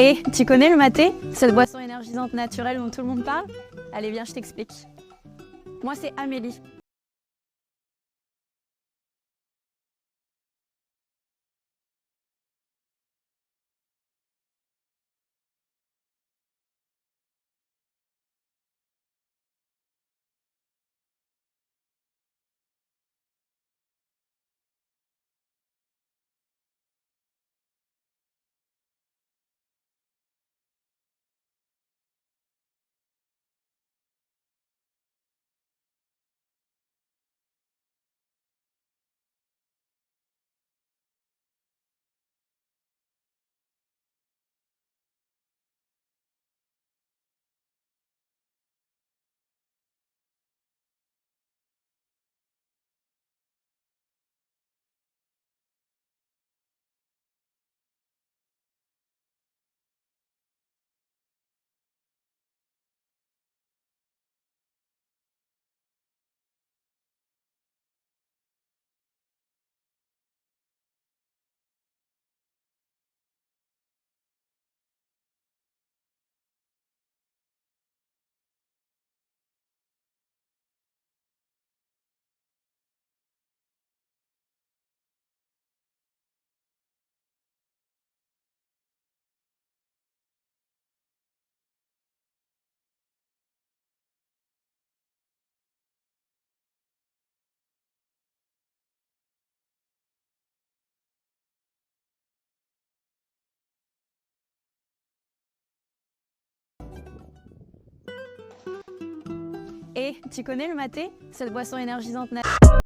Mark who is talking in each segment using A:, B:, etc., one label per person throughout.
A: Et tu connais le maté? Cette boisson énergisante naturelle dont tout le monde parle? Allez, viens, je t'explique. Moi, c'est Amélie. Et tu connais le maté? Cette boisson énergisante naturelle.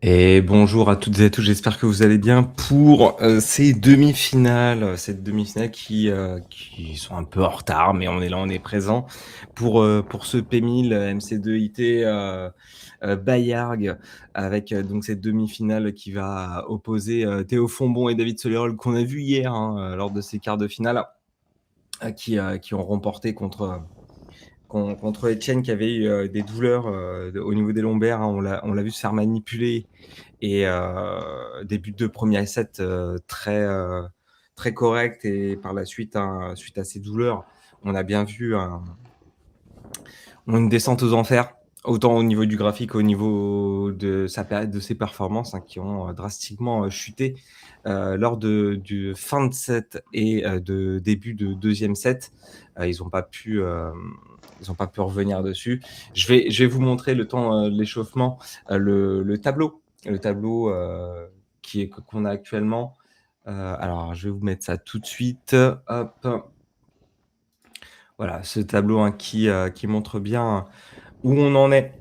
B: Et bonjour à toutes et à tous, j'espère que vous allez bien pour ces demi-finales, cette demi-finale qui sont un peu en retard, mais on est là, on est présent pour ce P1000 MC2IT Bayarg, avec donc cette demi-finale qui va opposer Théo Fombon et David Solerol qu'on a vu hier lors de ces quarts de finale, qui ont remporté contre Etienne qui avait eu des douleurs au niveau des lombaires. On l'a vu se faire manipuler et des buts de premier set très corrects. Et par la suite, suite à ces douleurs, on a bien vu une descente aux enfers, autant au niveau du graphique, au niveau de ses performances qui ont drastiquement chuté lors du fin de set et de début de deuxième set. Ils n'ont pas pu revenir dessus. Je vais vous montrer le temps de l'échauffement, le tableau qu'on a actuellement. Alors, je vais vous mettre ça tout de suite. Hop. Voilà, ce tableau qui montre bien où on en est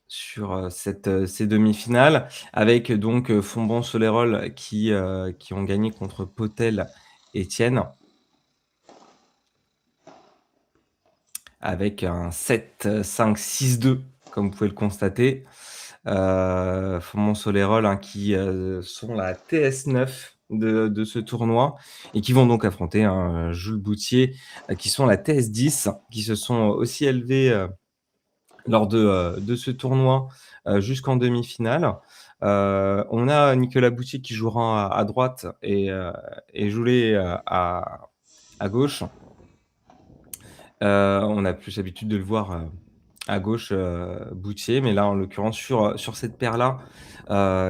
B: sur ces demi-finales, avec donc Fombon Solerol qui ont gagné contre Potel et Etienne, avec un 7-5-6-2, comme vous pouvez le constater. Fombon Solerol qui sont la TS9 de ce tournoi et qui vont donc affronter Jules Boutier, qui sont la TS10, qui se sont aussi élevés lors de ce tournoi jusqu'en demi-finale. On a Nicolas Boutier qui jouera à droite et Joulet à gauche. On a plus l'habitude de le voir à gauche, Boutier, mais là, en l'occurrence, sur cette paire-là,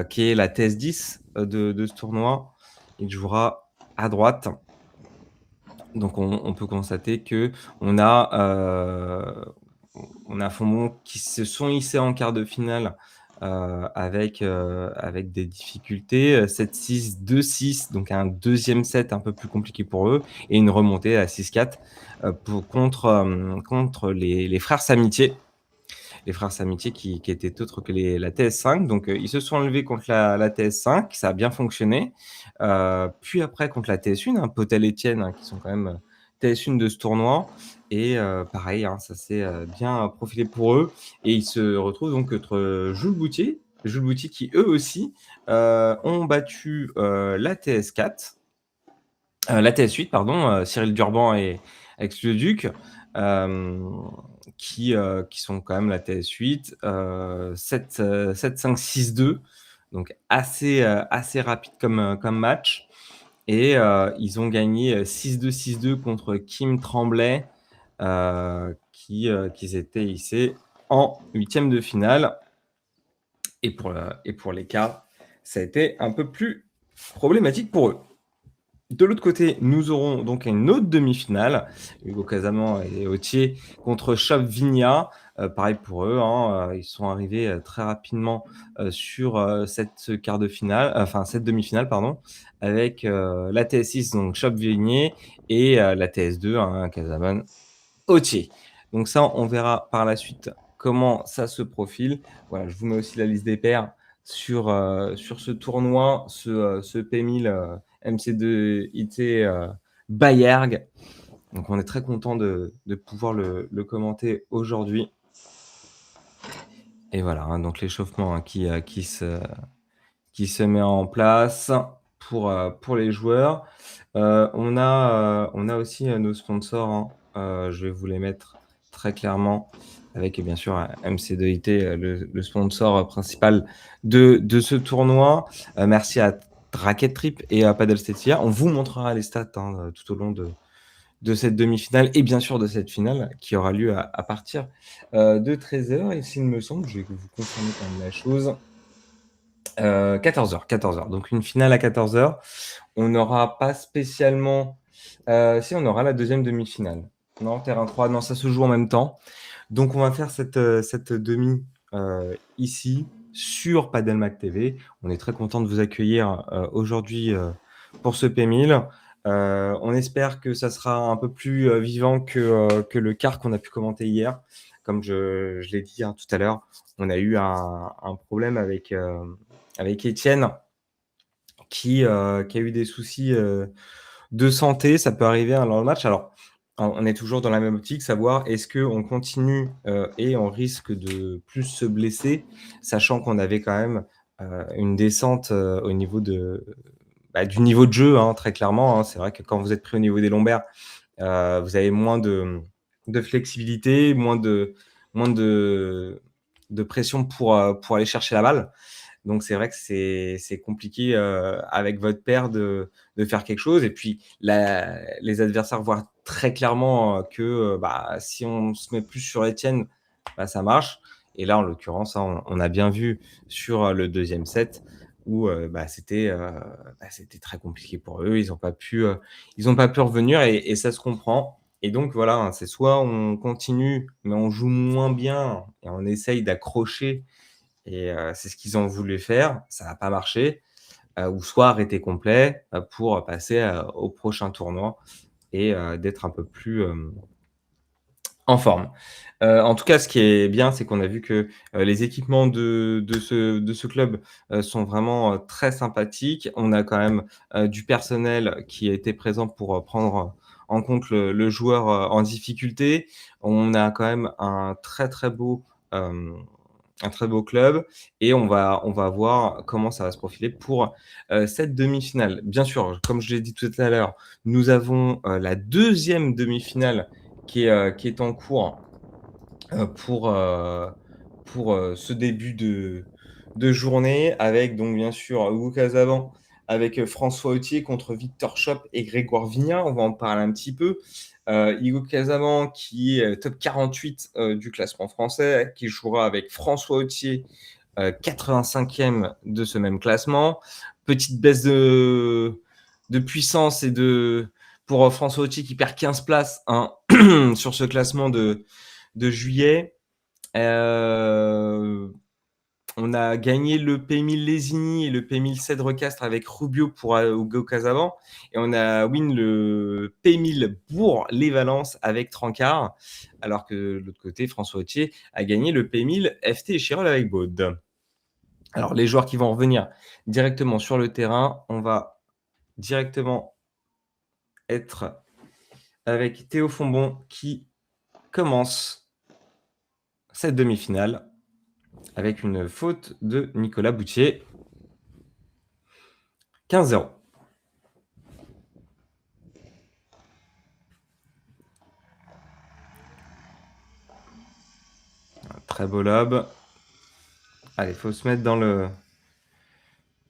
B: qui est la TS10 de ce tournoi, il jouera à droite. Donc, on peut constater qu'on a Fombon qui se sont hissés en quart de finale avec des difficultés. 7-6, 2-6, donc un deuxième set un peu plus compliqué pour eux, et une remontée à 6-4 contre les frères Samitier. Les frères Samitier qui étaient autres que la TS5. Donc, ils se sont enlevés contre la TS5, ça a bien fonctionné. Puis après, contre la TS1, Potel et Etienne, qui sont quand même TS1 de ce tournoi. Et pareil, ça s'est bien profilé pour eux. Et ils se retrouvent donc contre Jules Boutier qui, eux aussi, ont battu la TS4. La TS8, pardon, Cyril Durban et Aix-le-Duc, qui sont quand même la TS8, 7-5-6-2, donc assez rapide comme match. Et ils ont gagné 6-2, 6-2 contre Kim Tremblay, qui étaient hissés en huitième de finale. Et pour les quarts, ça a été un peu plus problématique pour eux. De l'autre côté, nous aurons donc une autre demi-finale, Hugo Casaman et Autier contre Chop Vigna. Pareil pour eux, ils sont arrivés très rapidement sur cette demi-finale, pardon, avec la TS6, donc Chop Vigna, et la TS2, Casaman Autier. Donc ça, on verra par la suite comment ça se profile. Voilà, je vous mets aussi la liste des paires sur ce tournoi, ce P1000 MC2IT Bayerg. Donc on est très content de pouvoir le commenter aujourd'hui. Et voilà, donc l'échauffement qui se met en place pour les joueurs. On a aussi nos sponsors. Je vais vous les mettre très clairement, avec bien sûr MC2IT, le sponsor principal de ce tournoi. Merci à Racket Trip et à Padel Stetia. On vous montrera les stats tout au long de cette demi-finale et bien sûr de cette finale qui aura lieu à partir de 13h. Et s'il me semble, je vais vous confirmer quand même la chose. 14h. Donc une finale à 14h. On n'aura pas spécialement... si, on aura la deuxième demi-finale. Non, terrain 3, non, ça se joue en même temps. Donc on va faire cette demi ici sur Padelmac TV. On est très content de vous accueillir aujourd'hui pour ce P1000. On espère que ça sera un peu plus vivant que le quart qu'on a pu commenter hier. comme je l'ai dit, hein, tout à l'heure, on a eu un problème avec Étienne qui a eu des soucis, de santé. Ça peut arriver, hein, dans le match. Alors, on est toujours dans la même optique, savoir est-ce qu'on continue, et on risque de plus se blesser, sachant qu'on avait quand même, une descente, au niveau du niveau de jeu, hein, très clairement, hein. C'est vrai que quand vous êtes pris au niveau des lombaires, vous avez moins de flexibilité, moins de pression pour aller chercher la balle. Donc c'est vrai que c'est compliqué, avec votre paire de faire quelque chose et puis les adversaires voient très clairement, que, si on se met plus sur Étienne, ça marche et là, en l'occurrence, hein, on a bien vu sur, le deuxième set où, c'était très compliqué pour eux. Ils ont pas pu revenir et ça se comprend et donc voilà, hein, c'est soit on continue, mais on joue moins bien et on essaye d'accrocher et c'est ce qu'ils ont voulu faire, ça n'a pas marché, ou soit arrêter complet, pour passer, au prochain tournoi et d'être un peu plus, en forme. En tout cas, ce qui est bien, c'est qu'on a vu que, les équipements de ce club, sont vraiment, très sympathiques. On a quand même, du personnel qui a été présent pour, prendre en compte le joueur, en difficulté. On a quand même hem, un très beau club et on va voir comment ça va se profiler pour, cette demi-finale. Bien sûr, comme je l'ai dit tout à l'heure, nous avons, la deuxième demi-finale qui est en cours, pour ce début de journée avec donc bien sûr Hugo Casaban avec, François Autier contre Victor Chope et Grégoire Vignat. On va en parler un petit peu. Hugo Casaban qui est, top 48, du classement français, qui jouera avec François Autier, 85e de ce même classement. Petite baisse de puissance pour, François Autier qui perd 15 places, hein, sur ce classement de juillet. On a gagné le P1000 Lesigny et le P1000 Cèdrecastre avec Rubio pour Hugo Casaban. Et on a win le P1000 Bourg-les-Valences avec Trancard. Alors que de l'autre côté, François Autier a gagné le P1000 FT Échirol avec Baud. Alors, les joueurs qui vont revenir directement sur le terrain, on va directement être avec Théo Fonbon qui commence cette demi-finale avec une faute de Nicolas Boutier. 15-0. Un très beau lob. Allez, faut se mettre dans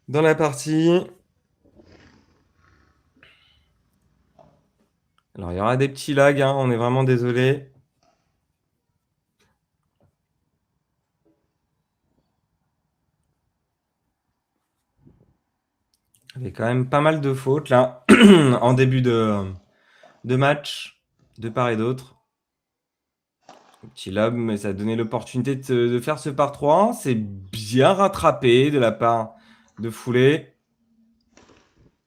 B: la partie. Alors, il y aura des petits lags, hein, on est vraiment désolé. Il y avait quand même pas mal de fautes là en début de match, de part et d'autre. Un petit lob, mais ça a donné l'opportunité de faire ce par 3. C'est bien rattrapé de la part de Foulet.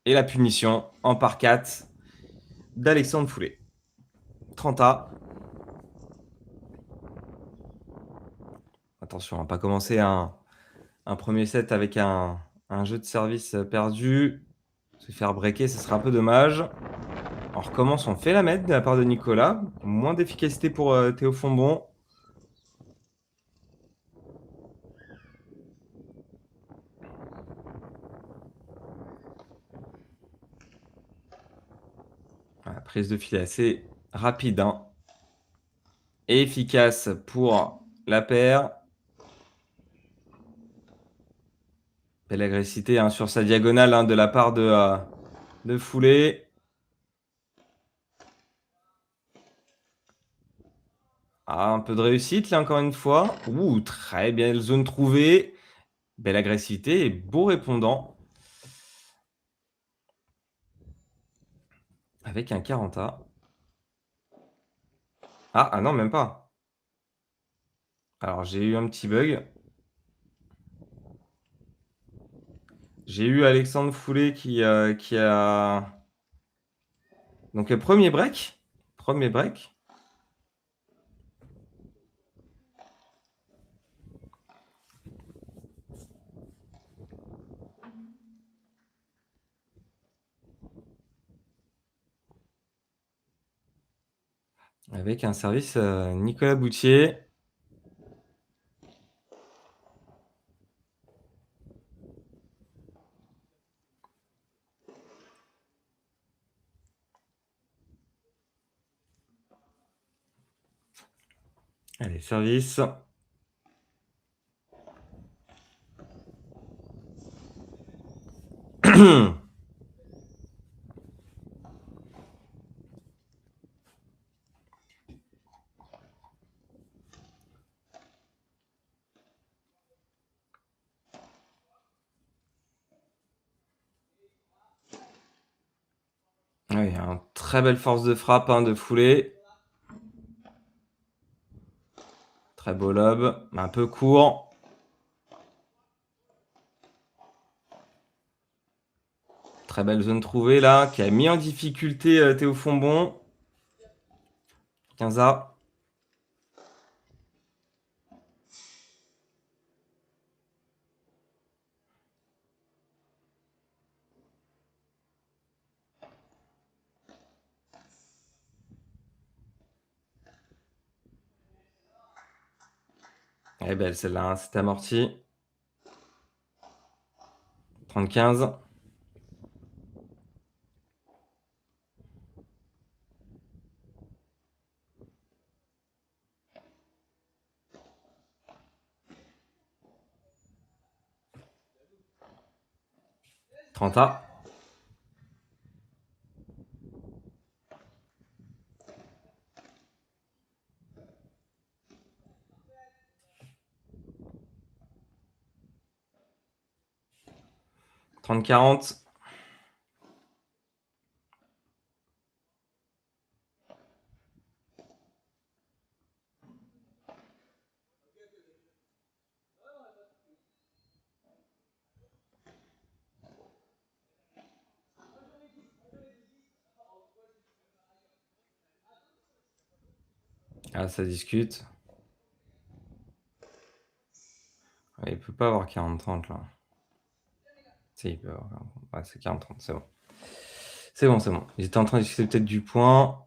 B: Et la punition en par 4 d'Alexandre Foulet. 30A. Attention, on va pas commencer un premier set avec un jeu de service perdu. Se faire breaker, ce serait un peu dommage. On recommence, on fait la mètre de la part de Nicolas. Moins d'efficacité pour Théo Fonbon. La prise de filet assez rapide, hein. Et efficace pour la paire. Belle agressivité, hein, sur sa diagonale, hein, de la part de Foulet. Ah, un peu de réussite là encore une fois. Ouh, très belle zone trouvée. Belle agressivité et beau répondant. Avec un 40A. Ah non, même pas. Alors j'ai eu un petit bug. J'ai eu Alexandre Foulet qui a... Donc premier break. Premier break. avec un service, Nicolas Boutier. Allez, service. Oui, un très belle force de frappe, hein, de foulée. Très beau lob, un peu court. Très belle zone trouvée là, qui a mis en difficulté Théo Fombon. 15A. Elle est belle celle-là, hein, c'est amorti. 30-15. A. « 30-40. Ah, ça discute. Ouais, il peut pas avoir 40-30 là. Si, il peut avoir 40. Ouais, c'est 40-30, c'est bon. C'est bon, c'est bon. Ils étaient en train de discuter peut-être du point.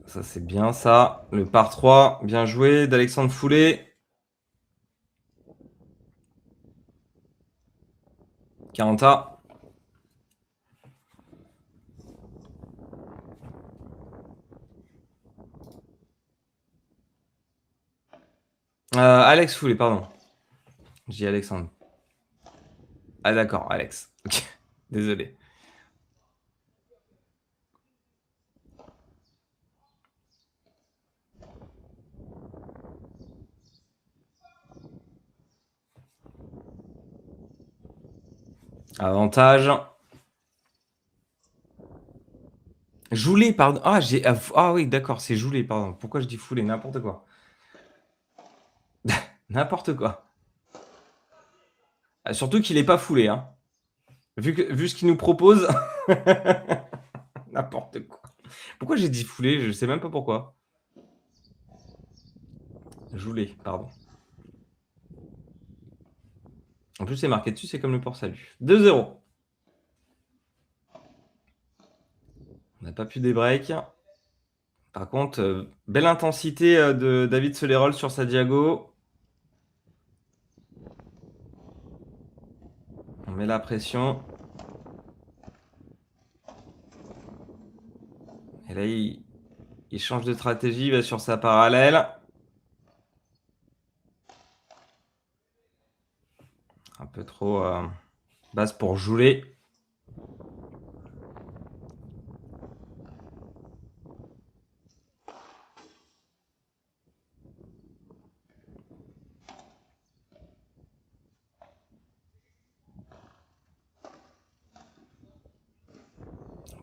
B: Ça, c'est bien ça. Le par 3, bien joué d'Alexandre Foulet. 40A. Alex Foulet, pardon. Je dis Alexandre. Ah d'accord, Alex. Ok, désolé. Avantage. Joulet, pardon. Ah oui, d'accord, c'est Joulet, pardon. Pourquoi je dis Foulet? N'importe quoi. N'importe quoi. Ah, surtout qu'il est pas foulé, hein. Vu ce qu'il nous propose. N'importe quoi. Pourquoi j'ai dit foulé? Je sais même pas pourquoi. Joulet, pardon. En plus, c'est marqué dessus, c'est comme le port salut. 2-0. On n'a pas pu débreak. Par contre, belle intensité de David Solerol sur sa diago. On met la pression. Et là, il change de stratégie, il va sur sa parallèle. Un peu trop basse pour Joulet.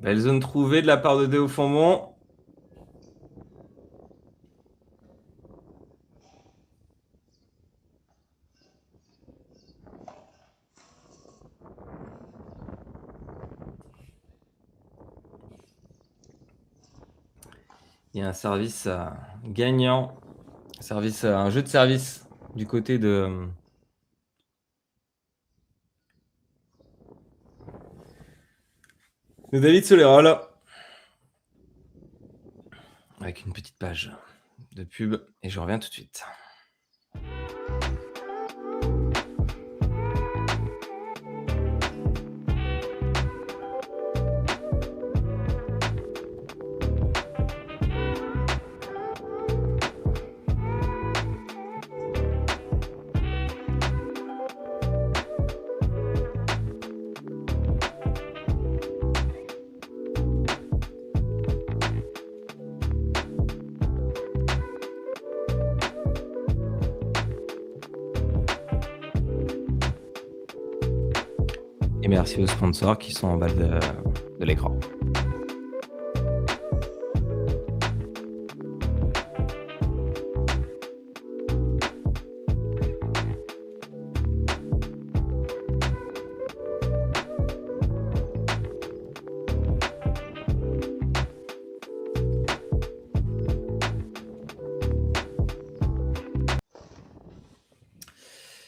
B: Belle zone trouvée de la part de Théo Fombon. Il y a un service gagnant. Un jeu de service du côté de de David Solerol. Avec une petite page de pub et je reviens tout de suite. Et merci aux sponsors qui sont en bas de l'écran.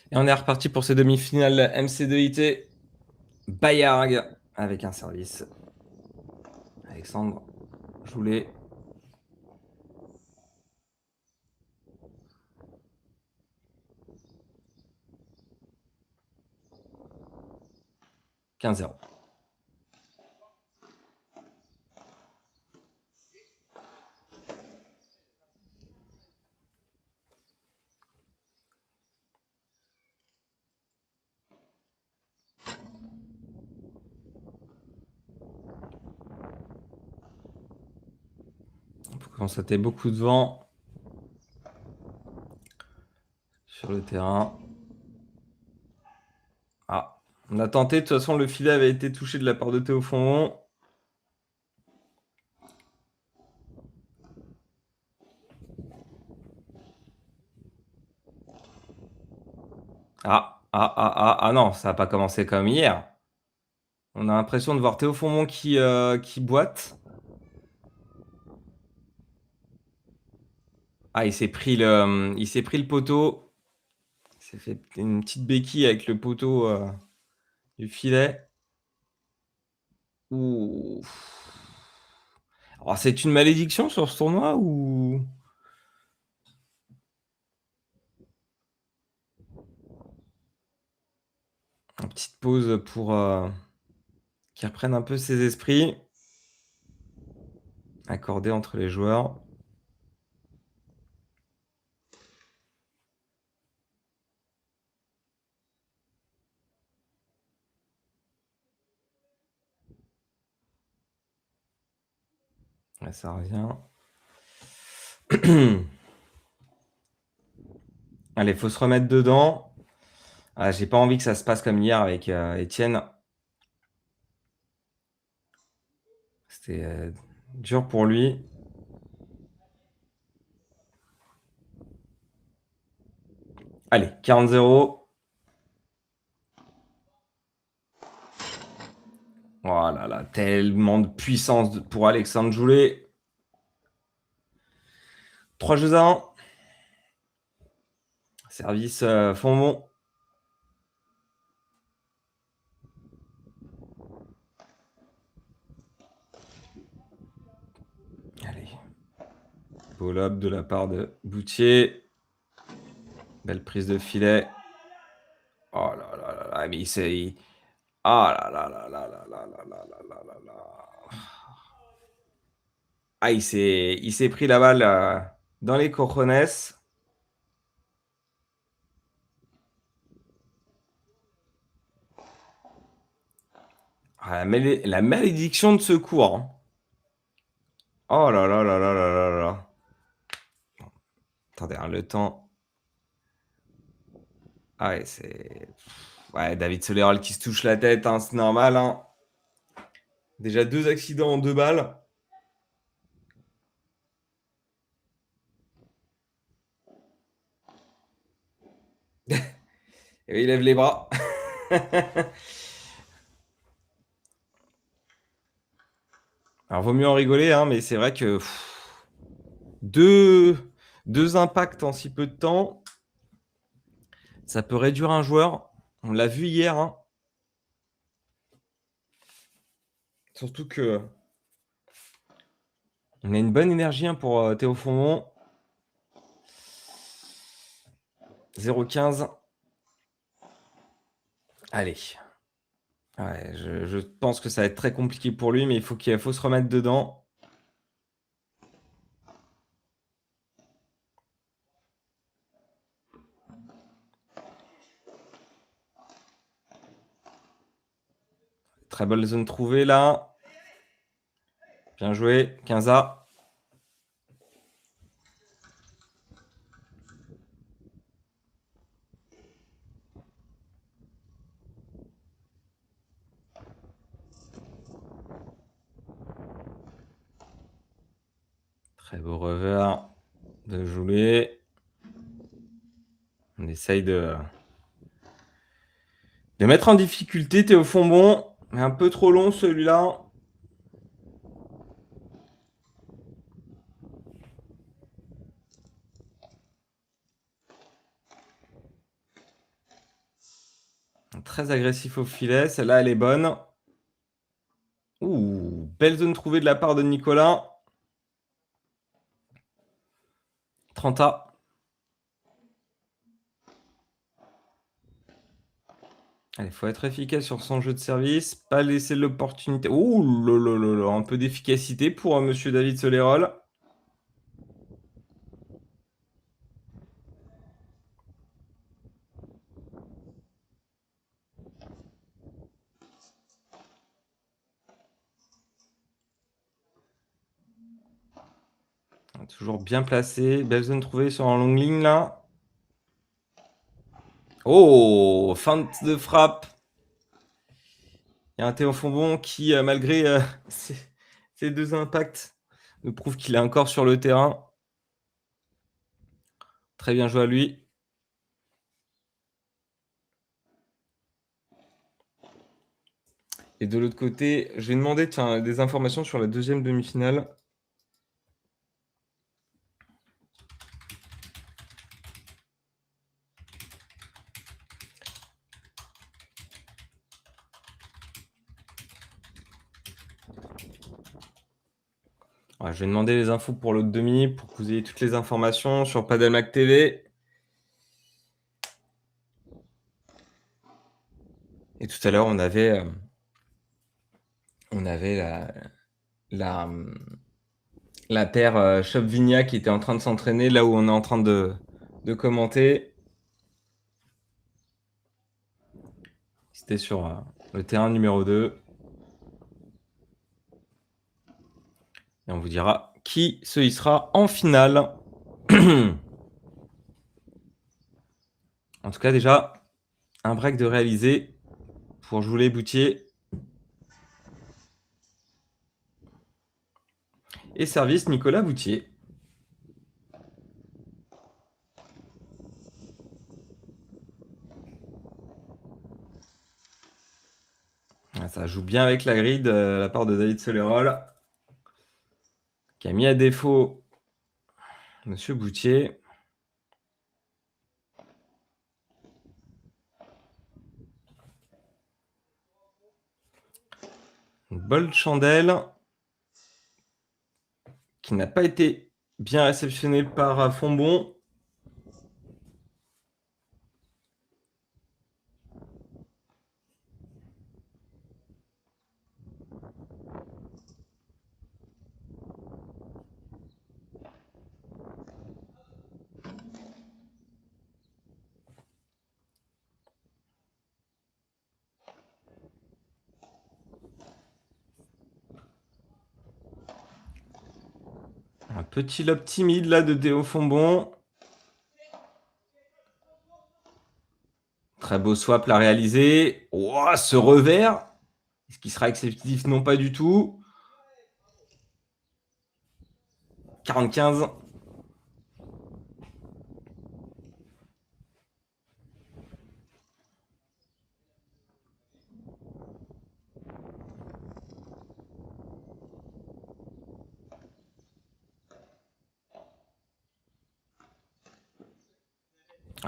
B: Et on est reparti pour ces demi-finales MC2IT. Bayarg avec un service. Alexandre Joulet. « 15-0. On peut constater beaucoup de vent sur le terrain. Ah, on a tenté, de toute façon le filet avait été touché de la part de Théo Fondon. Ah non, ça n'a pas commencé comme hier. On a l'impression de voir Théo Fondon qui boite. Ah, il s'est pris le poteau. Il s'est fait une petite béquille avec le poteau du filet. Ouh. Alors, c'est une malédiction sur ce tournoi ou... Une petite pause pour qu'il reprenne un peu ses esprits. Accordé entre les joueurs. Là, ça revient. Allez, faut se remettre dedans. Ah, j'ai pas envie que ça se passe comme hier avec Étienne. C'était dur pour lui. Allez, 40-0. Oh là là, tellement de puissance pour Alexandre Joulet. 3 jeux à 1. Service Fondon. Allez. Beau lob de la part de Boutier. Belle prise de filet. Oh là là là là, mais ah là là là là là là là là là là là. Ah, il s'est pris la balle dans les cojones. Ah, la malédiction de secours. Hein. Oh là là là là là là là. Attendez, hein, le temps. Ah ouais, c'est... Ouais, David Solerol qui se touche la tête, hein, c'est normal. Hein. Déjà 2 accidents en 2 balles. Et il lève les bras. Alors, vaut mieux en rigoler, hein, mais c'est vrai que deux impacts en si peu de temps, ça peut réduire un joueur. On l'a vu hier. Hein. Surtout que on a une bonne énergie, hein, pour, Théo Fondon. 0,15. Allez. Ouais, je pense que ça va être très compliqué pour lui, mais il faut se remettre dedans. Très bonne zone trouvée là. Bien joué, 15A. Très beau revers de Joulet. On essaye de mettre en difficulté Théo Fondon. Mais un peu trop long celui-là. Très agressif au filet. Celle-là, elle est bonne. Ouh, belle zone trouvée de la part de Nicolas. 30A. Il faut être efficace sur son jeu de service, pas laisser l'opportunité. Ouh là là là là, un peu d'efficacité pour monsieur David Solerol. Toujours bien placé. Belle zone trouvée sur un longue ligne là. Oh, feinte de frappe. Il y a un Théo Fondon qui, malgré ses deux impacts, nous prouve qu'il est encore sur le terrain. Très bien joué à lui. Et de l'autre côté, je vais demander des informations sur la deuxième demi-finale. Ouais, je vais demander les infos pour l'autre demi, pour que vous ayez toutes les informations sur Padelmac TV. Et tout à l'heure, on avait la, la paire Chop-Vigna qui était en train de s'entraîner, là où on est en train de commenter. C'était sur le terrain numéro 2. Et on vous dira qui se hissera en finale. En tout cas, déjà, un break de réaliser pour Joulet Boutier. Et service Nicolas Boutier. Ça joue bien avec la grille de la part de David Solerol, qui a mis à défaut Monsieur Boutier. Une bonne chandelle qui n'a pas été bien réceptionnée par Fondon. Un petit lob timide là de Théo Fondon. Très beau swap là réalisé. Oh, ce revers. Est-ce qu'il sera exceptif? Non, pas du tout. 40-15.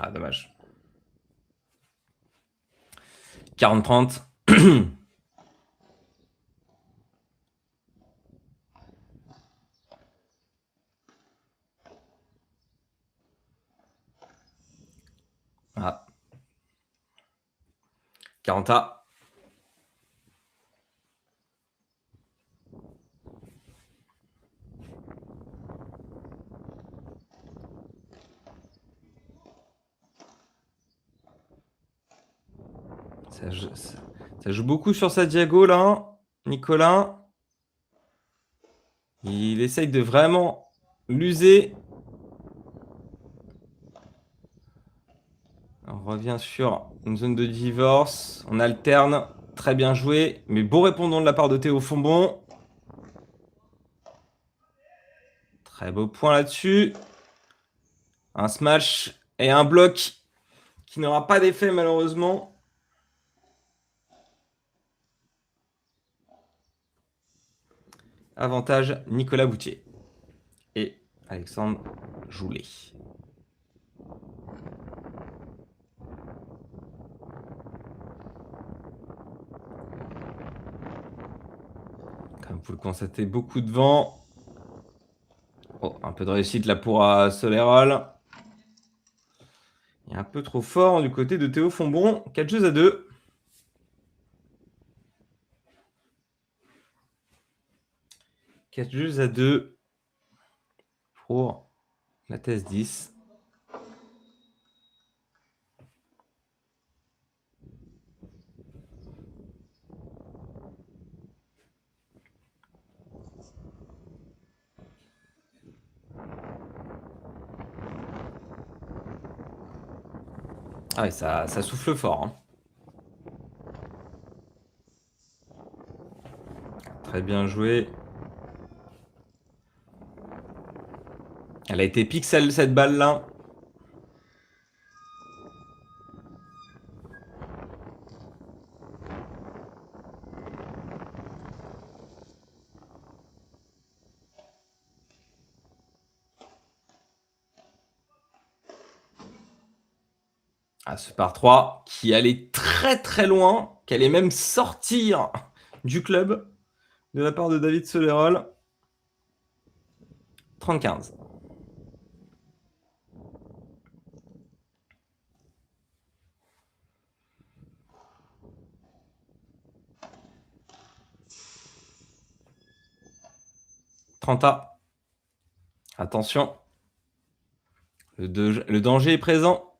B: Ah, dommage. 40-30. 40A. Ça joue beaucoup sur sa diago, là, Nicolas. Il essaye de vraiment l'user. On revient sur une zone de divorce. On alterne. Très bien joué. Mais beau répondant de la part de Théo Fombon. Très beau point là-dessus. Un smash et un bloc qui n'aura pas d'effet malheureusement. Avantage Nicolas Boutier et Alexandre Joulet. Comme vous le constatez, beaucoup de vent. Oh, un peu de réussite là pour Solerol. Il est un peu trop fort du côté de Théo Fombon. 4 jeux à 2. Quatre jeux à 2 pour la TS10. Ah oui, ça souffle fort. Hein. Très bien joué. Elle a été pixel cette balle-là. Ah, ce par 3 qui allait très très loin, qui allait même sortir du club de la part de David Solerol. 30-15. A. Attention. Le danger est présent.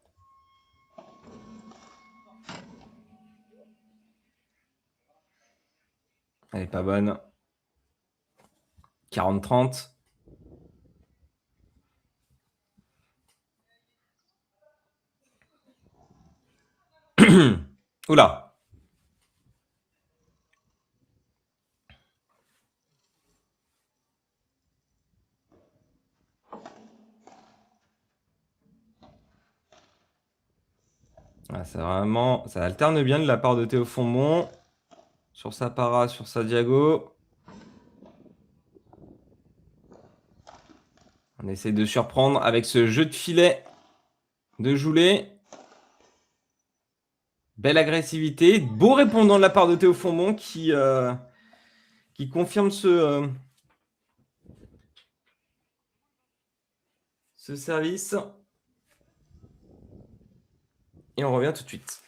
B: Elle est pas bonne. 40-30. Oula. Ah, ça alterne bien de la part de Théo Fombon. Sur sa para, sur sa diago. On essaie de surprendre avec ce jeu de filet de Joulet. Belle agressivité. Beau répondant de la part de Théo Fombon qui confirme ce service. Et on revient tout de suite.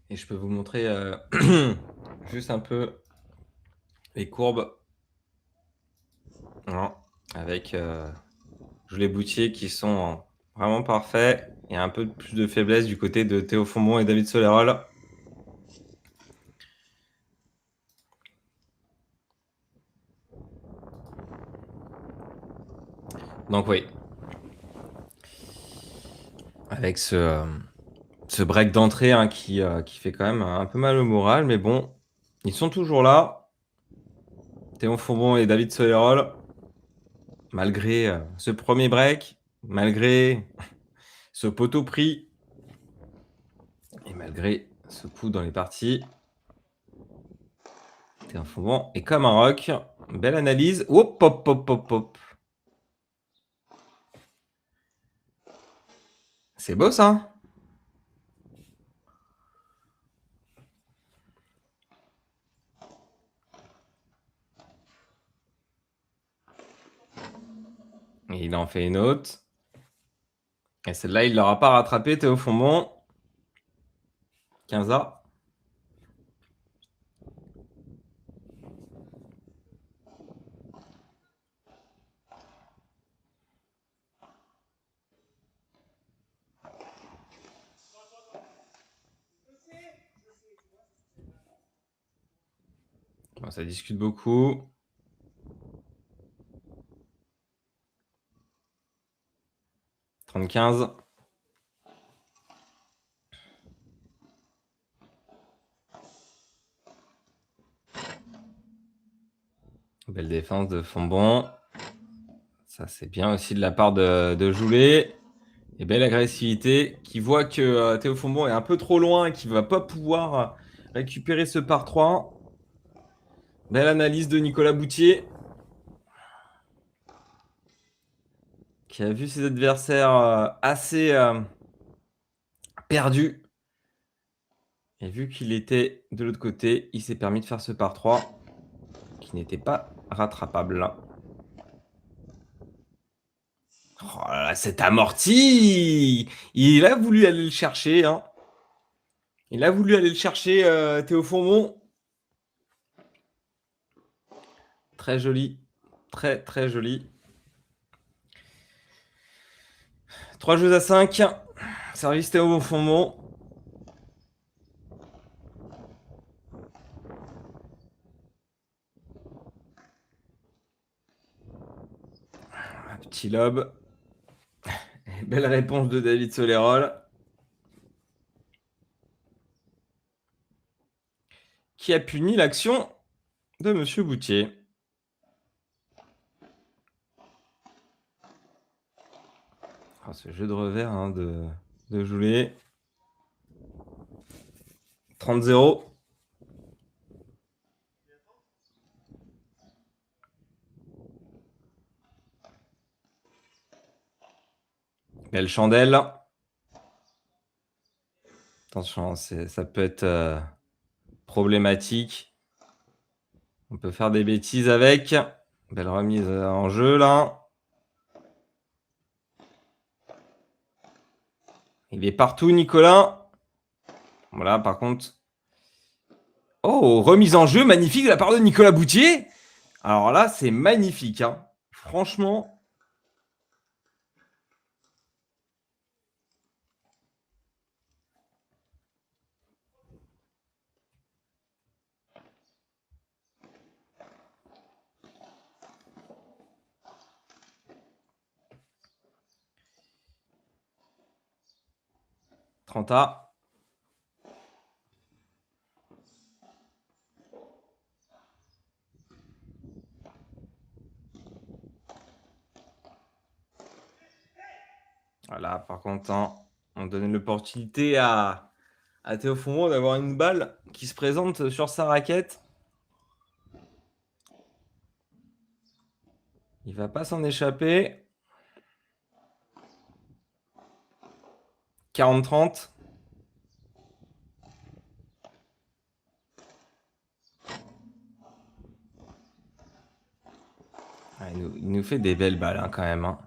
B: Et je peux vous montrer juste un peu les courbes. Hein, avec Jules Boutier qui sont vraiment parfaits. Il y a un peu plus de faiblesse du côté de Théo Fombon et David Solerol. Donc oui. Avec ce break d'entrée hein, qui fait quand même un peu mal au moral. Mais bon, ils sont toujours là. Théo Fombon et David Solerol. Malgré ce premier break, malgré ce poteau pris et malgré ce coup dans les parties. Théo Fombon est comme un roc. Belle analyse. Hop, hop, hop, hop, hop. C'est beau ça. Et il en fait une autre. Et celle-là, il ne l'aura pas rattrapé, Théo Fombon. 15A. Bon, ça discute beaucoup. « 30-15. Belle défense de Fombon. Ça, c'est bien aussi de la part de Joulet. Et belle agressivité qui voit que Théo Fombon est un peu trop loin et qu'il ne va pas pouvoir récupérer ce par 3. Belle analyse de Nicolas Boutier. Qui a vu ses adversaires assez perdus. Et vu qu'il était de l'autre côté, il s'est permis de faire ce par 3 qui n'était pas rattrapable. Oh là là, c'est amorti. Il a voulu aller le chercher. Hein. Il a voulu aller le chercher, Théo Fombon. Très joli. Très, très joli. 3 jeux à 5. Service Théo Fombon. Un petit lob. Belle réponse de David Solerol. Qui a puni l'action de Monsieur Boutier. Oh, ce jeu de revers hein, de Joulet. 30-0. Belle chandelle. Attention, ça peut être problématique. On peut faire des bêtises avec. Belle remise en jeu là. Il est partout, Nicolas. Voilà, par contre. Oh, remise en jeu magnifique de la part de Nicolas Boutier. Alors là, c'est magnifique. Hein. Franchement. Trenta. Voilà, par contre, hein, on donnait l'opportunité à Théo Fombon d'avoir une balle qui se présente sur sa raquette. Il va pas s'en échapper. 40-30. Ah, il nous fait des belles balles hein, quand même. Hein.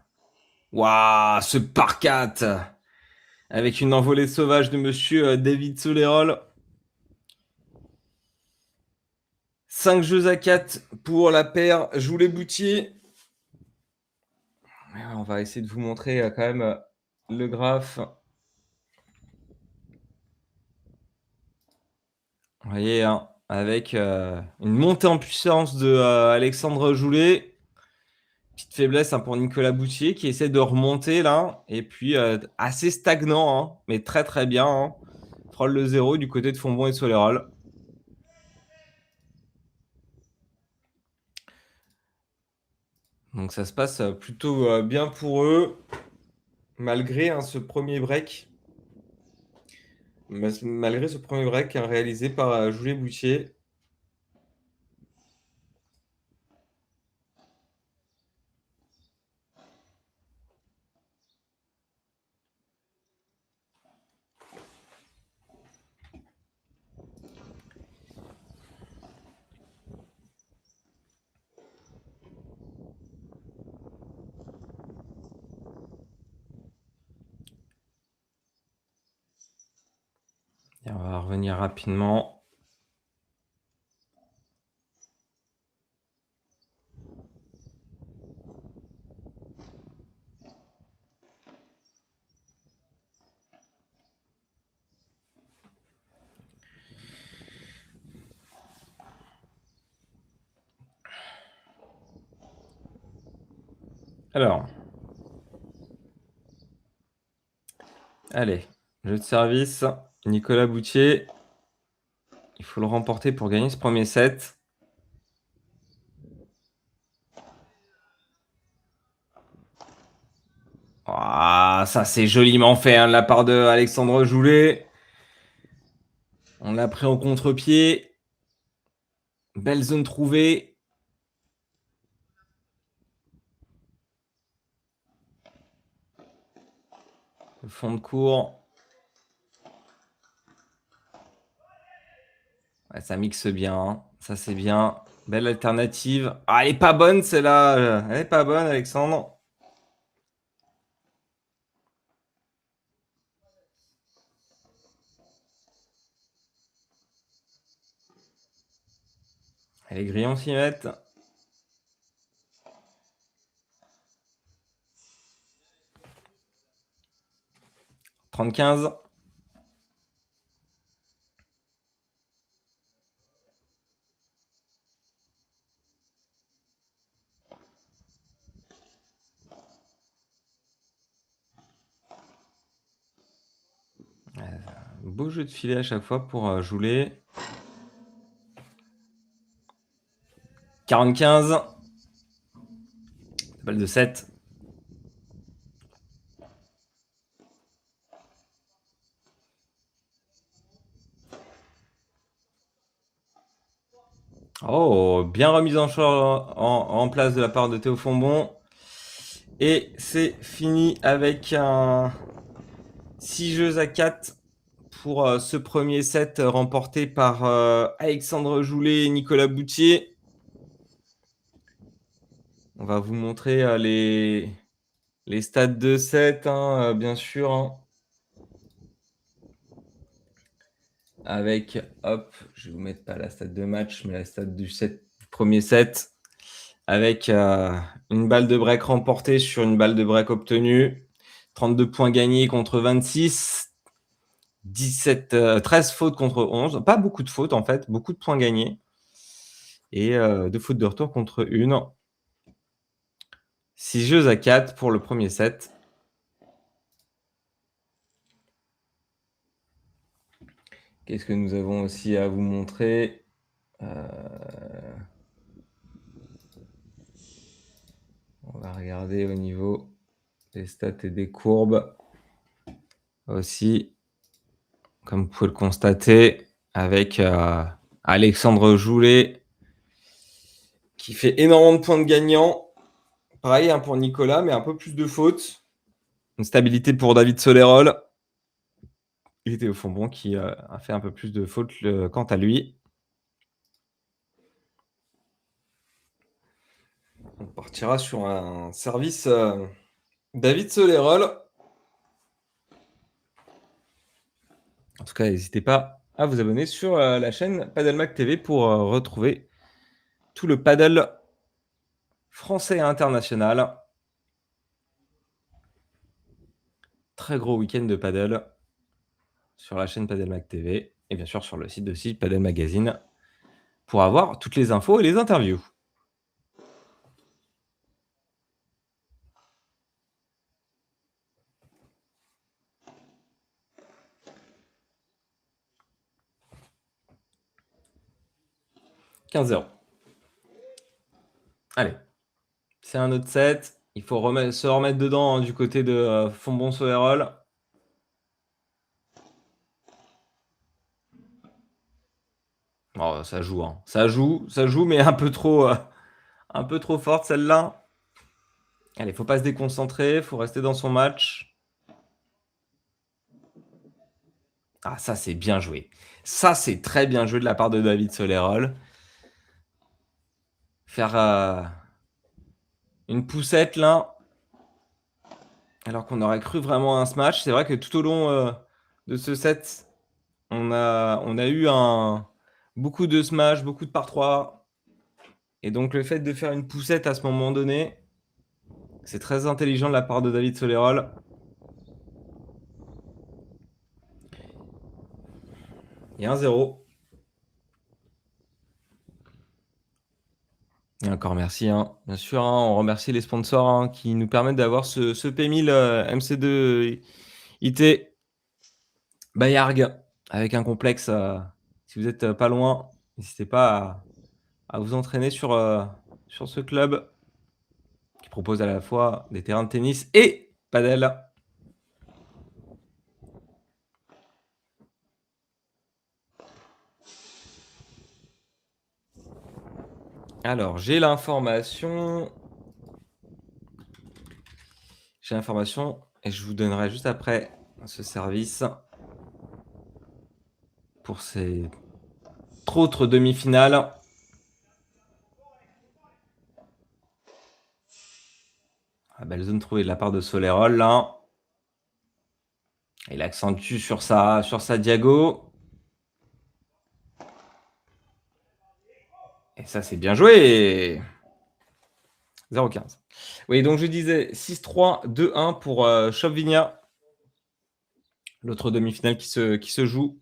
B: Waouh, ce par 4 avec une envolée sauvage de monsieur David Solerol. 5 jeux à 4 pour la paire Joulet-Boutier. On va essayer de vous montrer, quand même, le graphe. Vous voyez, hein, avec, une montée en puissance de, Alexandre Joulet. Petite faiblesse, hein, pour Nicolas Boutier qui essaie de remonter là et puis, assez stagnant, hein, mais très, très bien, hein. Frôle le 0 du côté de Fontbon et Solerolles. Donc ça se passe, plutôt, bien pour eux, malgré, hein, ce premier break. Malgré ce premier break, hein, réalisé par, Joulet-Boutier. Et on va revenir rapidement. Alors. Allez, jeu de service, Nicolas Boutier. Il faut le remporter pour gagner ce premier set. Ah, ça c'est joliment fait, hein, de la part de Alexandre Joulet. On l'a pris en contre-pied. Belle zone trouvée. Le fond de cours. Ouais, ça mixe bien, hein. Ça c'est bien. Belle alternative. Ah, elle est pas bonne celle-là. Elle est pas bonne, Alexandre. Les grillons s'y mettent. 30-15. Beau jeu de filet à chaque fois pour Joulet. 40-15. Balle de 7. Oh, bien remise en place de la part de Théo Fontbon. Et c'est fini avec un 6 jeux à 4 pour ce premier set remporté par Alexandre Joulet et Nicolas Boutier. On va vous montrer les stats de set, hein, bien sûr, hein. Avec, hop, je vais vous mettre pas la stat de match, mais la stat du premier set. Avec une balle de break remportée sur une balle de break obtenue. 32 points gagnés contre 26. 13 fautes contre 11. Pas beaucoup de fautes en fait, beaucoup de points gagnés. Et 2 fautes de retour contre 1. 6 jeux à 4 pour le premier set. Qu'est-ce que nous avons aussi à vous montrer? On va regarder au niveau des stats et des courbes aussi. Comme vous pouvez le constater, avec Alexandre Joulet qui fait énormément de points de gagnant. Pareil, hein, pour Nicolas, mais un peu plus de fautes. Une stabilité pour David Solerolles. Il était au Fontbon qui a fait un peu plus de fautes quant à lui. On partira sur un service David Solerolles. En tout cas, n'hésitez pas à vous abonner sur la chaîne Padelmac TV pour retrouver tout le paddle français et international. Très gros week-end de paddle sur la chaîne Paddle TV et bien sûr sur le site aussi Paddle Magazine pour avoir toutes les infos et les interviews. « 15-0. Allez, c'est un autre set. Il faut se remettre dedans du côté de Fontbon-Solerolles. Oh, ça joue, hein. Ça joue, mais un peu trop forte celle-là. Allez, faut pas se déconcentrer, faut rester dans son match. Ah, ça c'est bien joué. Ça c'est très bien joué de la part de David Solerolles. Faire une poussette là, alors qu'on aurait cru vraiment à un smash. C'est vrai que tout au long de ce set, on a eu beaucoup de smash, beaucoup de par 3. Et donc le fait de faire une poussette à ce moment donné, c'est très intelligent de la part de David Solerolles. Et 1-0. Et encore merci, hein. Bien sûr, hein, on remercie les sponsors hein, qui nous permettent d'avoir ce P1000 MC2 IT Bayarg avec un complexe. Si vous n'êtes pas loin, n'hésitez pas à vous entraîner sur ce club qui propose à la fois des terrains de tennis et padel. Alors, j'ai l'information et je vous donnerai juste après ce service pour ces autres demi-finales. Ah, belle zone trouvée de la part de Solerolles là. Il accentue sur sa diago. Et ça, c'est bien joué. 0-15. Oui, donc je disais 6-3, 2-1 pour Chopvigna. L'autre demi-finale qui se joue.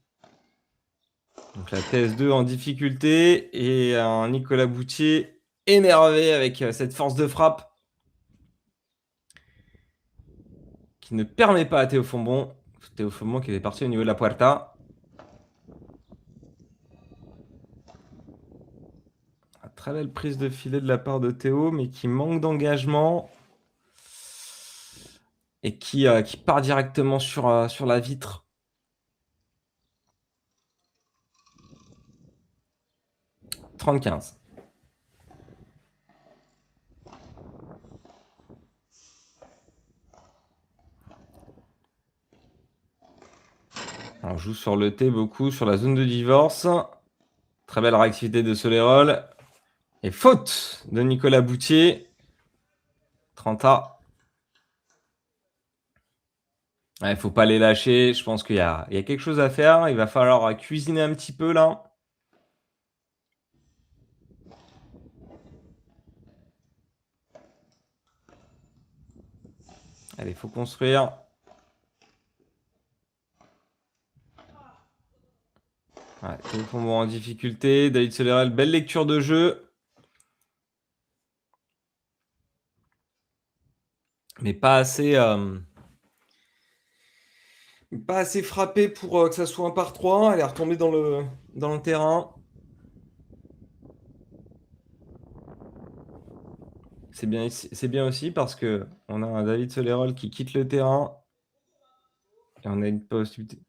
B: Donc la TS2 en difficulté et un Nicolas Boutier énervé avec cette force de frappe qui ne permet pas à Théo Fontbon. Théo Fontbon qui est parti au niveau de la puerta. Très belle prise de filet de la part de Théo, mais qui manque d'engagement et qui part directement sur la vitre. « 30-15. On joue sur le T beaucoup, sur la zone de divorce. Très belle réactivité de Solerolles. Et faute de Nicolas Boutier. 30-A. Il ne faut pas les lâcher. Je pense qu'il y a quelque chose à faire. Il va falloir cuisiner un petit peu là. Allez, il faut construire. Ouais, Théo Fontbon en difficulté. David Solerolles, belle lecture de jeu. Mais pas assez frappé pour que ça soit un par 3. Elle est retombée dans le terrain. C'est bien aussi parce qu'on a un David Solerolles qui quitte le terrain. Et on a une possibilité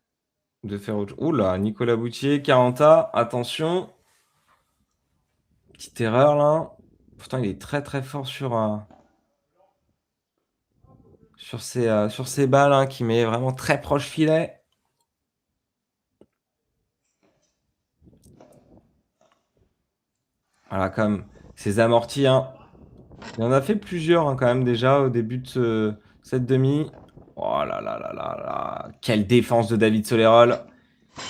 B: de faire autre chose. Oula, Nicolas Boutier, 40A, attention. Petite erreur là. Pourtant, il est très très fort sur ses balles hein, qui met vraiment très proche filet. Voilà, comme ses amortis. Hein. Il en a fait plusieurs hein, quand même déjà au début de cette demi. Oh là là là là là. Quelle défense de David Solerolles.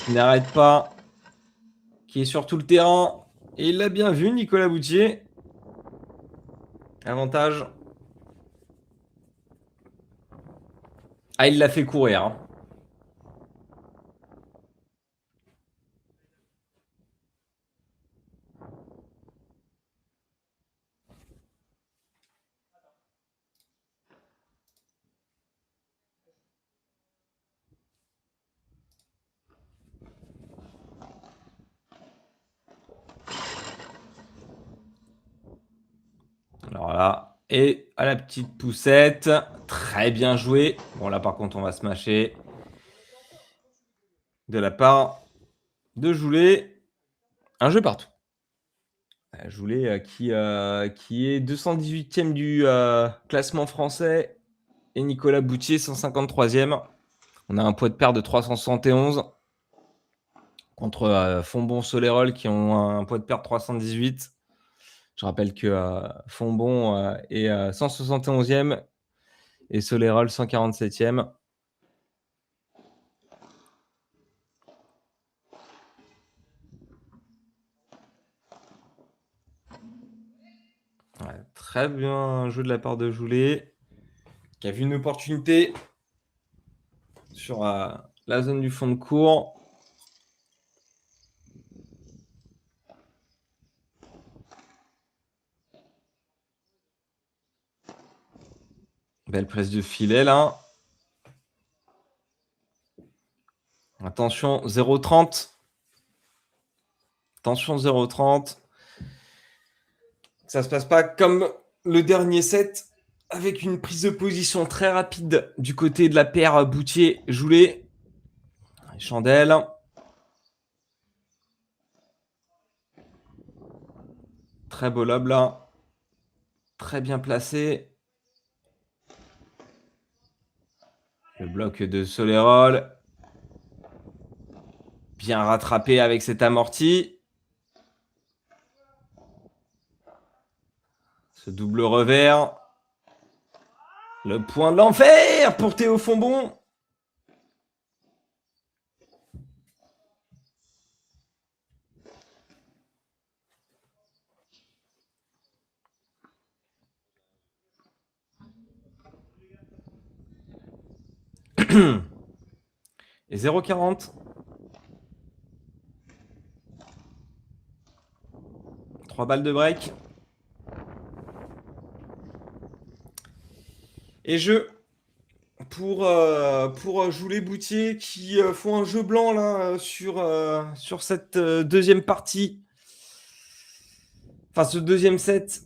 B: Qui n'arrête pas. Qui est sur tout le terrain. Et il l'a bien vu, Nicolas Boutier. Avantage. Ah, il l'a fait courir, hein. Alors là, et à la petite poussette. Très bien joué. Bon, là, par contre, on va se mâcher. De la part de Joulet. Un jeu partout. Joulet qui est 218e du classement français. Et Nicolas Boutier, 153e. On a un poids de perte de 371. Contre Fontbon-Solerolles qui ont un poids de perte 318. Je rappelle que Fontbon est 171e et Solerolles 147e. Ouais, très bien joué de la part de Joulet, qui a vu une opportunité sur la zone du fond de cours. Belle prise de filet là. Attention, 0,30. Attention, 0,30. Ça se passe pas comme le dernier set, avec une prise de position très rapide du côté de la paire Boutier-Joulet. Chandelle. Très beau lob là. Très bien placé. Le bloc de Solerolles. Bien rattrapé avec cet amorti. Ce double revers. Le point de l'enfer pour Théo Fontbon. Et 0,40. 3 balles de break. Et jeu pour Joulet Boutier qui font un jeu blanc là sur cette deuxième partie. Enfin, ce deuxième set.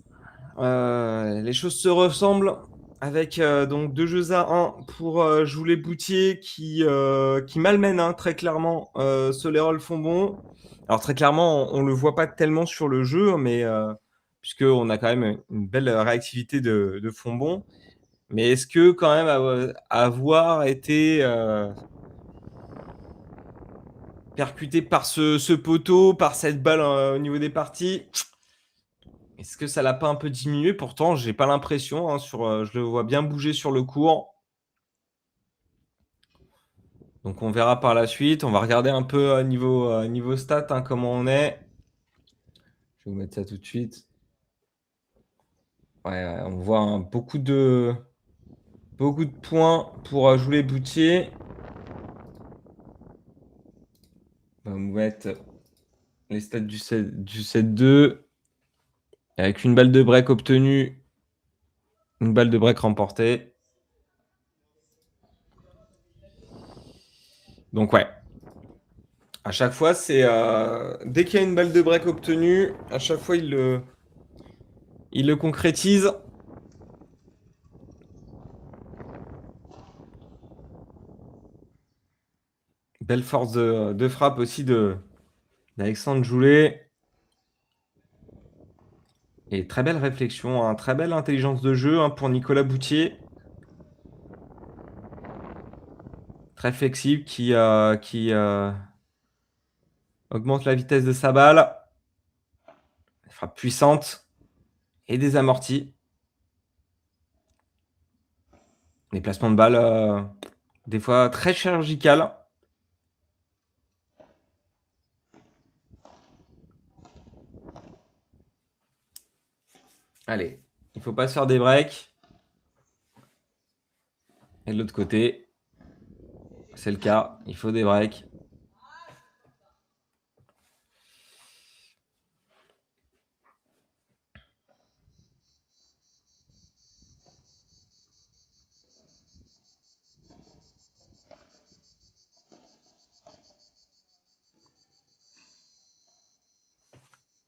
B: Les choses se ressemblent avec donc 2 jeux à 1 pour Joulet Boutier qui malmène très clairement Solerolles Fontbon. Alors très clairement, on ne le voit pas tellement sur le jeu, mais puisqu'on a quand même une belle réactivité de Fontbon. Mais est-ce que quand même avoir été percuté par ce poteau, par cette balle au niveau des parties, est-ce que ça l'a pas un peu diminué? Pourtant, j'ai pas l'impression. Je le vois bien bouger sur le court. Donc on verra par la suite. On va regarder un peu niveau stats comment on est. Je vais vous mettre ça tout de suite. Ouais, on voit beaucoup de points pour Joulet Boutier. On va vous mettre les stats du set 2. Avec une balle de break obtenue, une balle de break remportée. Donc ouais. À chaque fois, c'est dès qu'il y a une balle de break obtenue, à chaque fois il le concrétise. Belle force de frappe aussi d'Alexandre Joulet. Et très belle réflexion, très belle intelligence de jeu pour Nicolas Boutier. Très flexible, qui augmente la vitesse de sa balle. Frappe puissante et des amortis. Des placements de balles, des fois très chirurgical. Allez, il faut pas se faire des breaks. Et de l'autre côté, c'est le cas, il faut des breaks.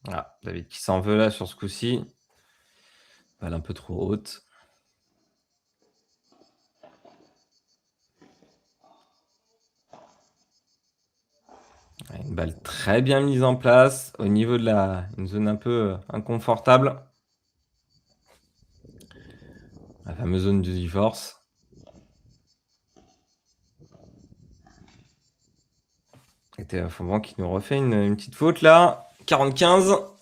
B: Voilà, David qui s'en veut là sur ce coup-ci. Balle un peu trop haute. Ouais, une balle très bien mise en place au niveau de une zone un peu inconfortable. La fameuse zone de force. Et Théo Fonban qui nous refait une petite faute là. 45.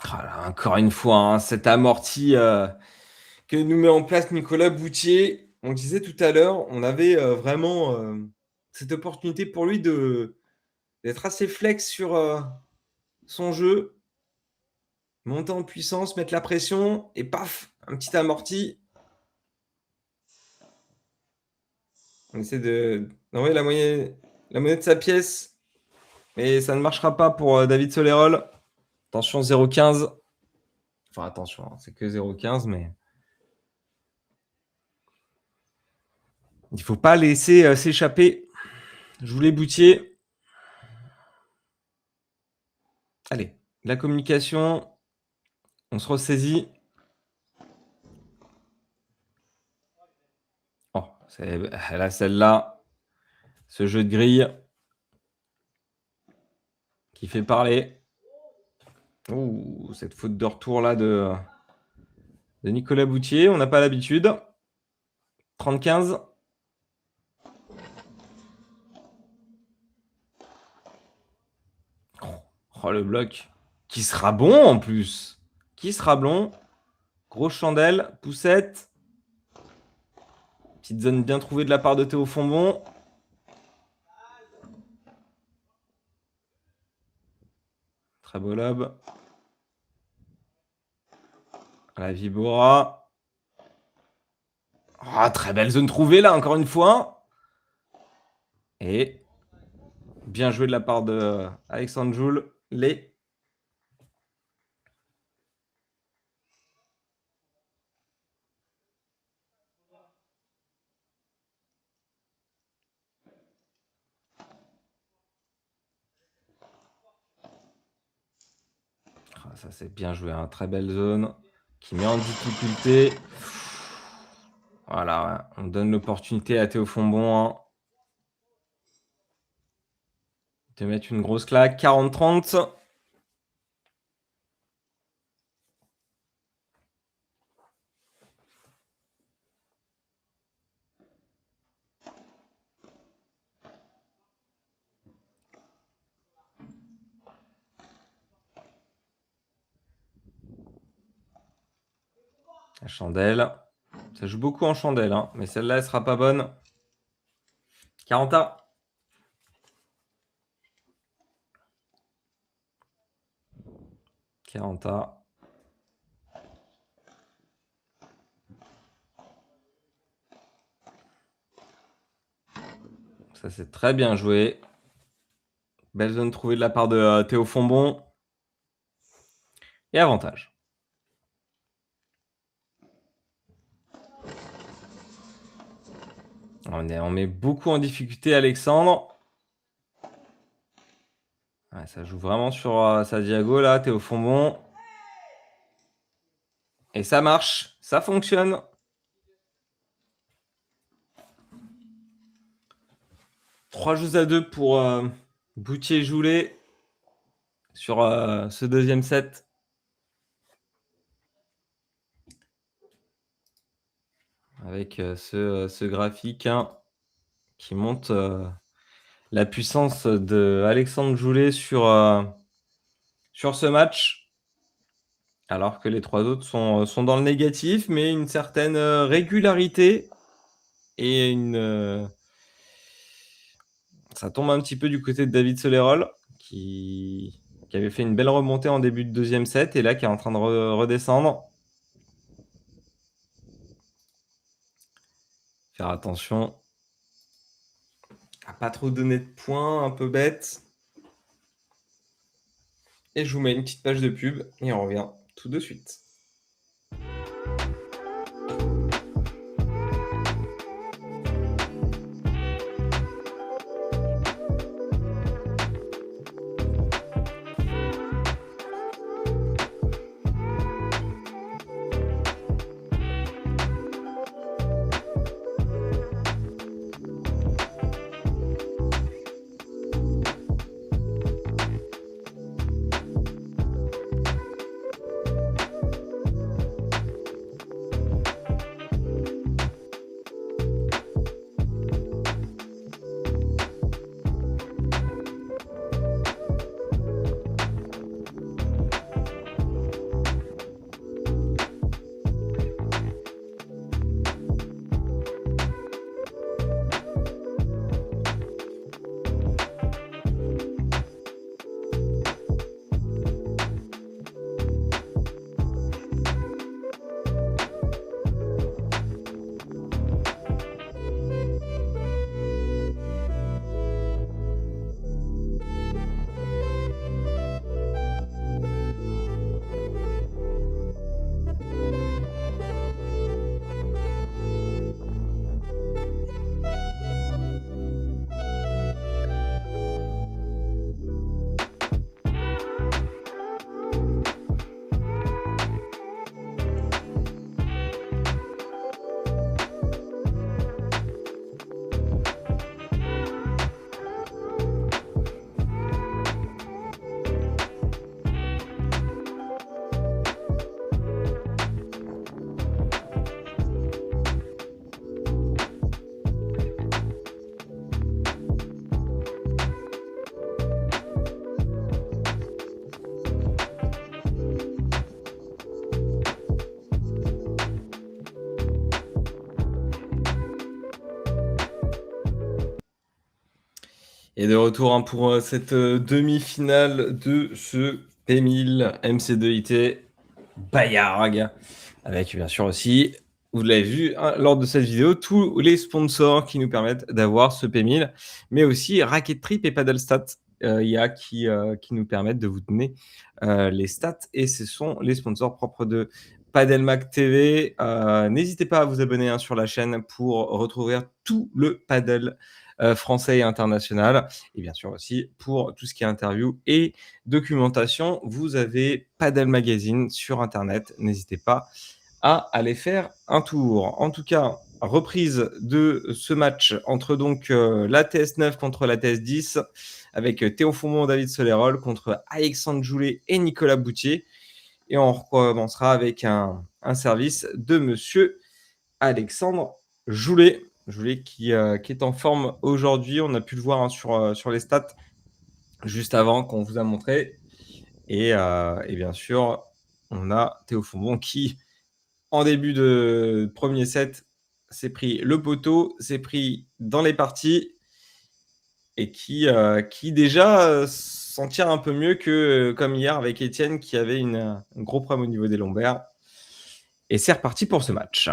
B: Voilà, encore une fois, hein, cette amorti que nous met en place Nicolas Boutier. On disait tout à l'heure, on avait vraiment cette opportunité pour lui d'être assez flex sur son jeu, monter en puissance, mettre la pression, et paf, un petit amorti. On essaie d'envoyer la monnaie de sa pièce, mais ça ne marchera pas pour David Solerol. Attention, 0,15. Enfin, attention, hein, c'est que 0,15, mais il ne faut pas laisser s'échapper. Je voulais Boutier. Allez, la communication, on se ressaisit. Oh, elle a celle-là, ce jeu de grille qui fait parler. Ouh, cette faute de retour là de Nicolas Boutier, on n'a pas l'habitude. 30-15. Oh, le bloc. Qui sera bon en plus. Qui sera bon. Grosse chandelle, poussette. Petite zone bien trouvée de la part de Théo Fonbon. Très beau lob. La Vibora. Ah, très belle zone trouvée là, encore une fois. Et bien joué de la part de Alexandre Joule. Les. Ah, ça c'est bien joué, hein. Très belle zone qui met en difficulté. Voilà, on donne l'opportunité à Théo Fonbon hein, de mettre une grosse claque. 40-30. La chandelle. Ça joue beaucoup en chandelle, hein, mais celle-là, elle sera pas bonne. 40A. Ça, c'est très bien joué. Belle zone trouvée de la part de Théo Fonbon. Et avantage. On met beaucoup en difficulté Alexandre. Ouais, ça joue vraiment sur sa diago là, Théo Fonbon. Et ça marche, ça fonctionne. 3-2 pour Boutier-Joulet sur ce deuxième set. Avec ce graphique hein, qui montre la puissance de Alexandre Joulet sur ce match. Alors que les trois autres sont dans le négatif, mais une certaine régularité et Ça tombe un petit peu du côté de David Solerol, qui avait fait une belle remontée en début de deuxième set et là qui est en train de redescendre. Faire attention à pas trop donner de points, un peu bête. Et je vous mets une petite page de pub et on revient tout de suite. Et de retour pour cette demi-finale de ce P1000 MC2IT Bayarg. Avec bien sûr aussi, vous l'avez vu lors de cette vidéo, tous les sponsors qui nous permettent d'avoir ce P1000, mais aussi Racket Trip et Paddlestat qui nous permettent de vous donner les stats. Et ce sont les sponsors propres de Padelmac TV. N'hésitez pas à vous abonner sur la chaîne pour retrouver tout le paddle français et international. Et bien sûr aussi, pour tout ce qui est interview et documentation, vous avez Paddle Magazine sur Internet. N'hésitez pas à aller faire un tour. En tout cas, reprise de ce match entre donc la TS9 contre la TS10 avec Théo Foumont, David Solerol contre Alexandre Joulet et Nicolas Boutier. Et on recommencera avec un service de monsieur Alexandre Joulet. Joulet qui est en forme aujourd'hui. On a pu le voir sur les stats juste avant qu'on vous a montré. Et bien sûr, on a Théo Foumont qui, en début de premier set, s'est pris le poteau, s'est pris dans les parties et qui déjà s'en tire un peu mieux que comme hier avec Étienne qui avait un gros problème au niveau des lombaires. Et c'est reparti pour ce match.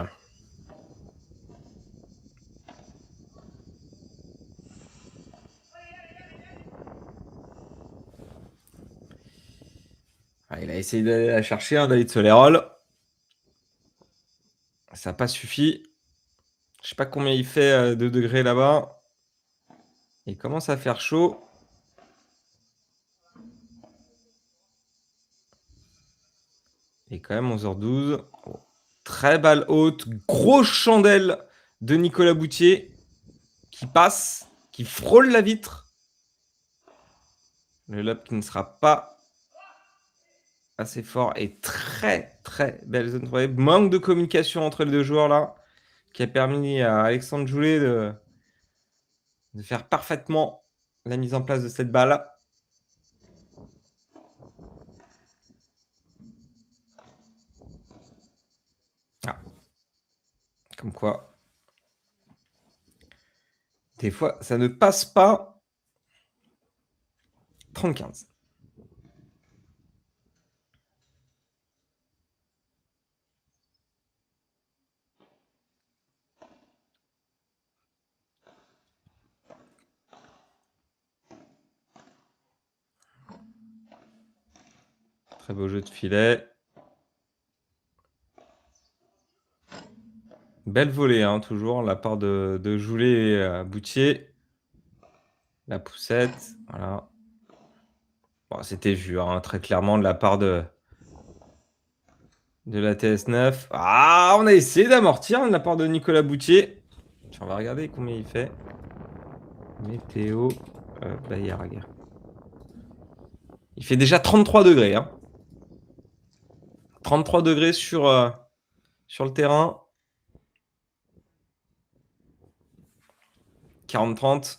B: Il a essayé d'aller la chercher, David Solerol. Ça n'a pas suffi. Je ne sais pas combien il fait de degrés là-bas. Il commence à faire chaud. Et quand même 11h12. Oh, très balle haute. Grosse chandelle de Nicolas Boutier qui passe, qui frôle la vitre. Le lob qui ne sera pas assez fort et très très belle zone. Manque de communication entre les deux joueurs là qui a permis à Alexandre Joulet de faire parfaitement la mise en place de cette balle. Comme quoi, des fois, ça ne passe pas 30-15. Très beau jeu de filet. Belle volée, hein, toujours, la part de Joulet et Boutier. La poussette, voilà. Bon, c'était vu, hein, très clairement de la part de la TS9. Ah, on a essayé d'amortir de la part de Nicolas Boutier. On va regarder combien il fait. Météo Bayargue. Il fait déjà 33 degrés. Hein. 33 degrés sur le terrain. 40-30.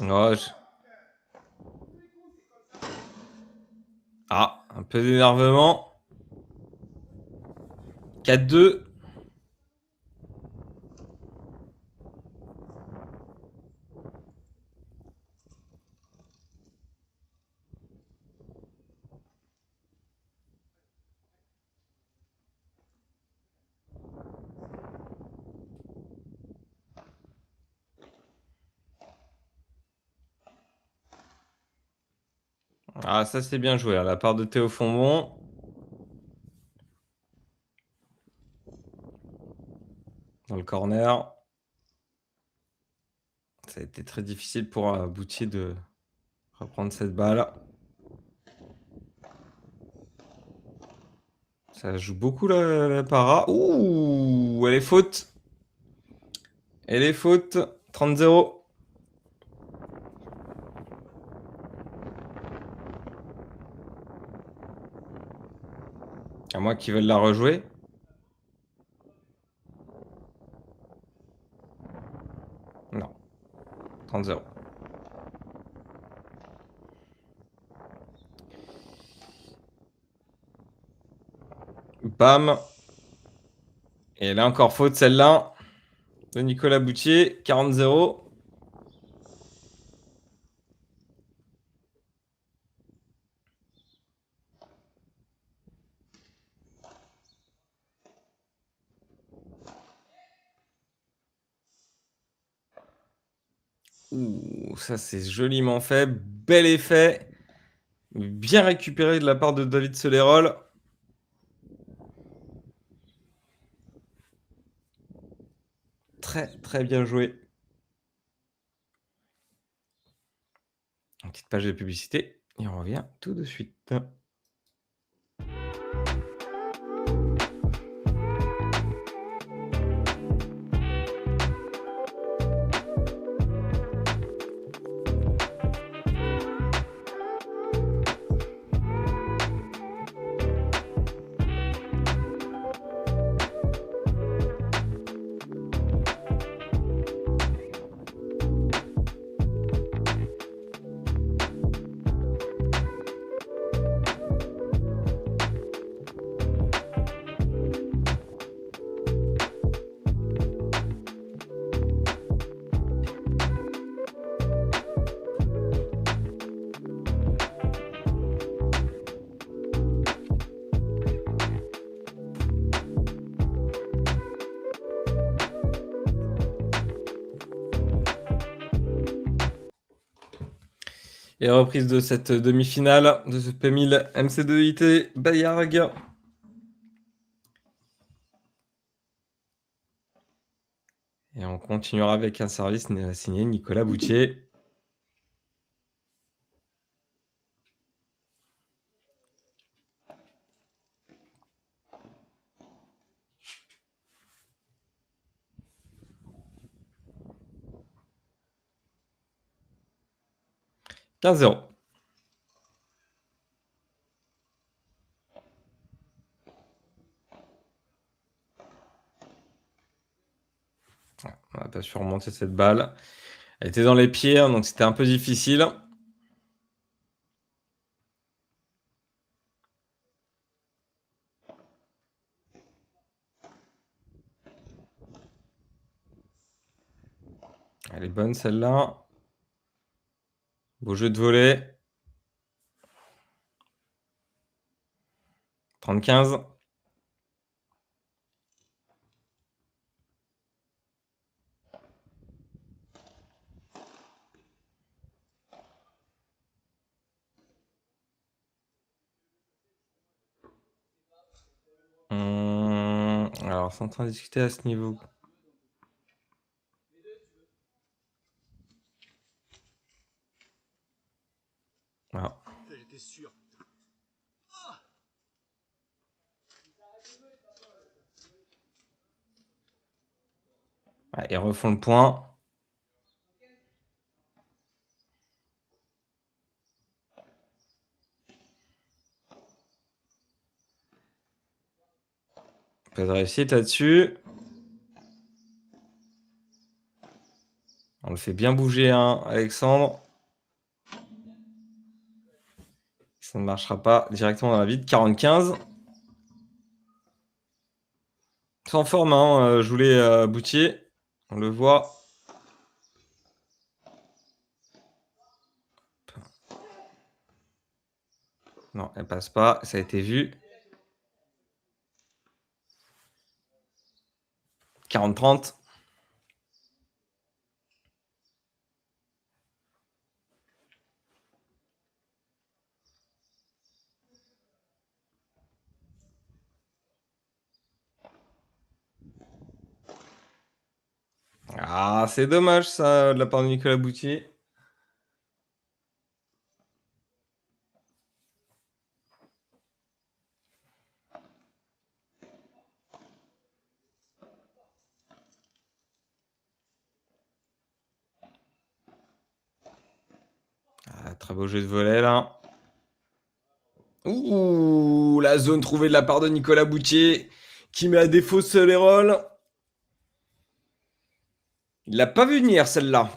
B: Oh, Ah, un peu d'énervement. 4-2. Ah, ça c'est bien joué, à la part de Théo Fondbon. Dans le corner. Ça a été très difficile pour Boutier de reprendre cette balle. Ça joue beaucoup la para. Ouh, elle est faute. Elle est faute. 30-0. À moins qu'ils veulent la rejouer. Non. 30-0. Bam. Et elle a encore faute celle-là. De Nicolas Boutier. 40-0. Ouh, ça c'est joliment fait. Bel effet. Bien récupéré de la part de David Solerol. Très très bien joué. Une petite page de publicité. Et on revient tout de suite. Et reprise de cette demi-finale de ce P1000 MC2IT Bayargue. Et on continuera avec un service signé Nicolas Boutier. « 15-0. pas su remonter cette balle. Elle était dans les pieds, donc c'était un peu difficile. Elle est bonne celle-là. Beau jeu de volley. 30-15. Alors, c'est en train de discuter à ce niveau. Voilà.
C: J'étais sûr.
B: Ouais, ils refont le point. Pas de réussite là-dessus. On le fait bien bouger, hein, Alexandre. Ça ne marchera pas directement dans la vide. 40-15. Sans forme, hein, je voulais Boutier. On le voit. Non, elle passe pas. Ça a été vu. 40-30. Ah, c'est dommage ça, de la part de Nicolas Boutier. Ah, très beau jeu de volley là. Ouh, la zone trouvée de la part de Nicolas Boutier qui met à défaut Solerol. Il l'a pas vu venir celle-là.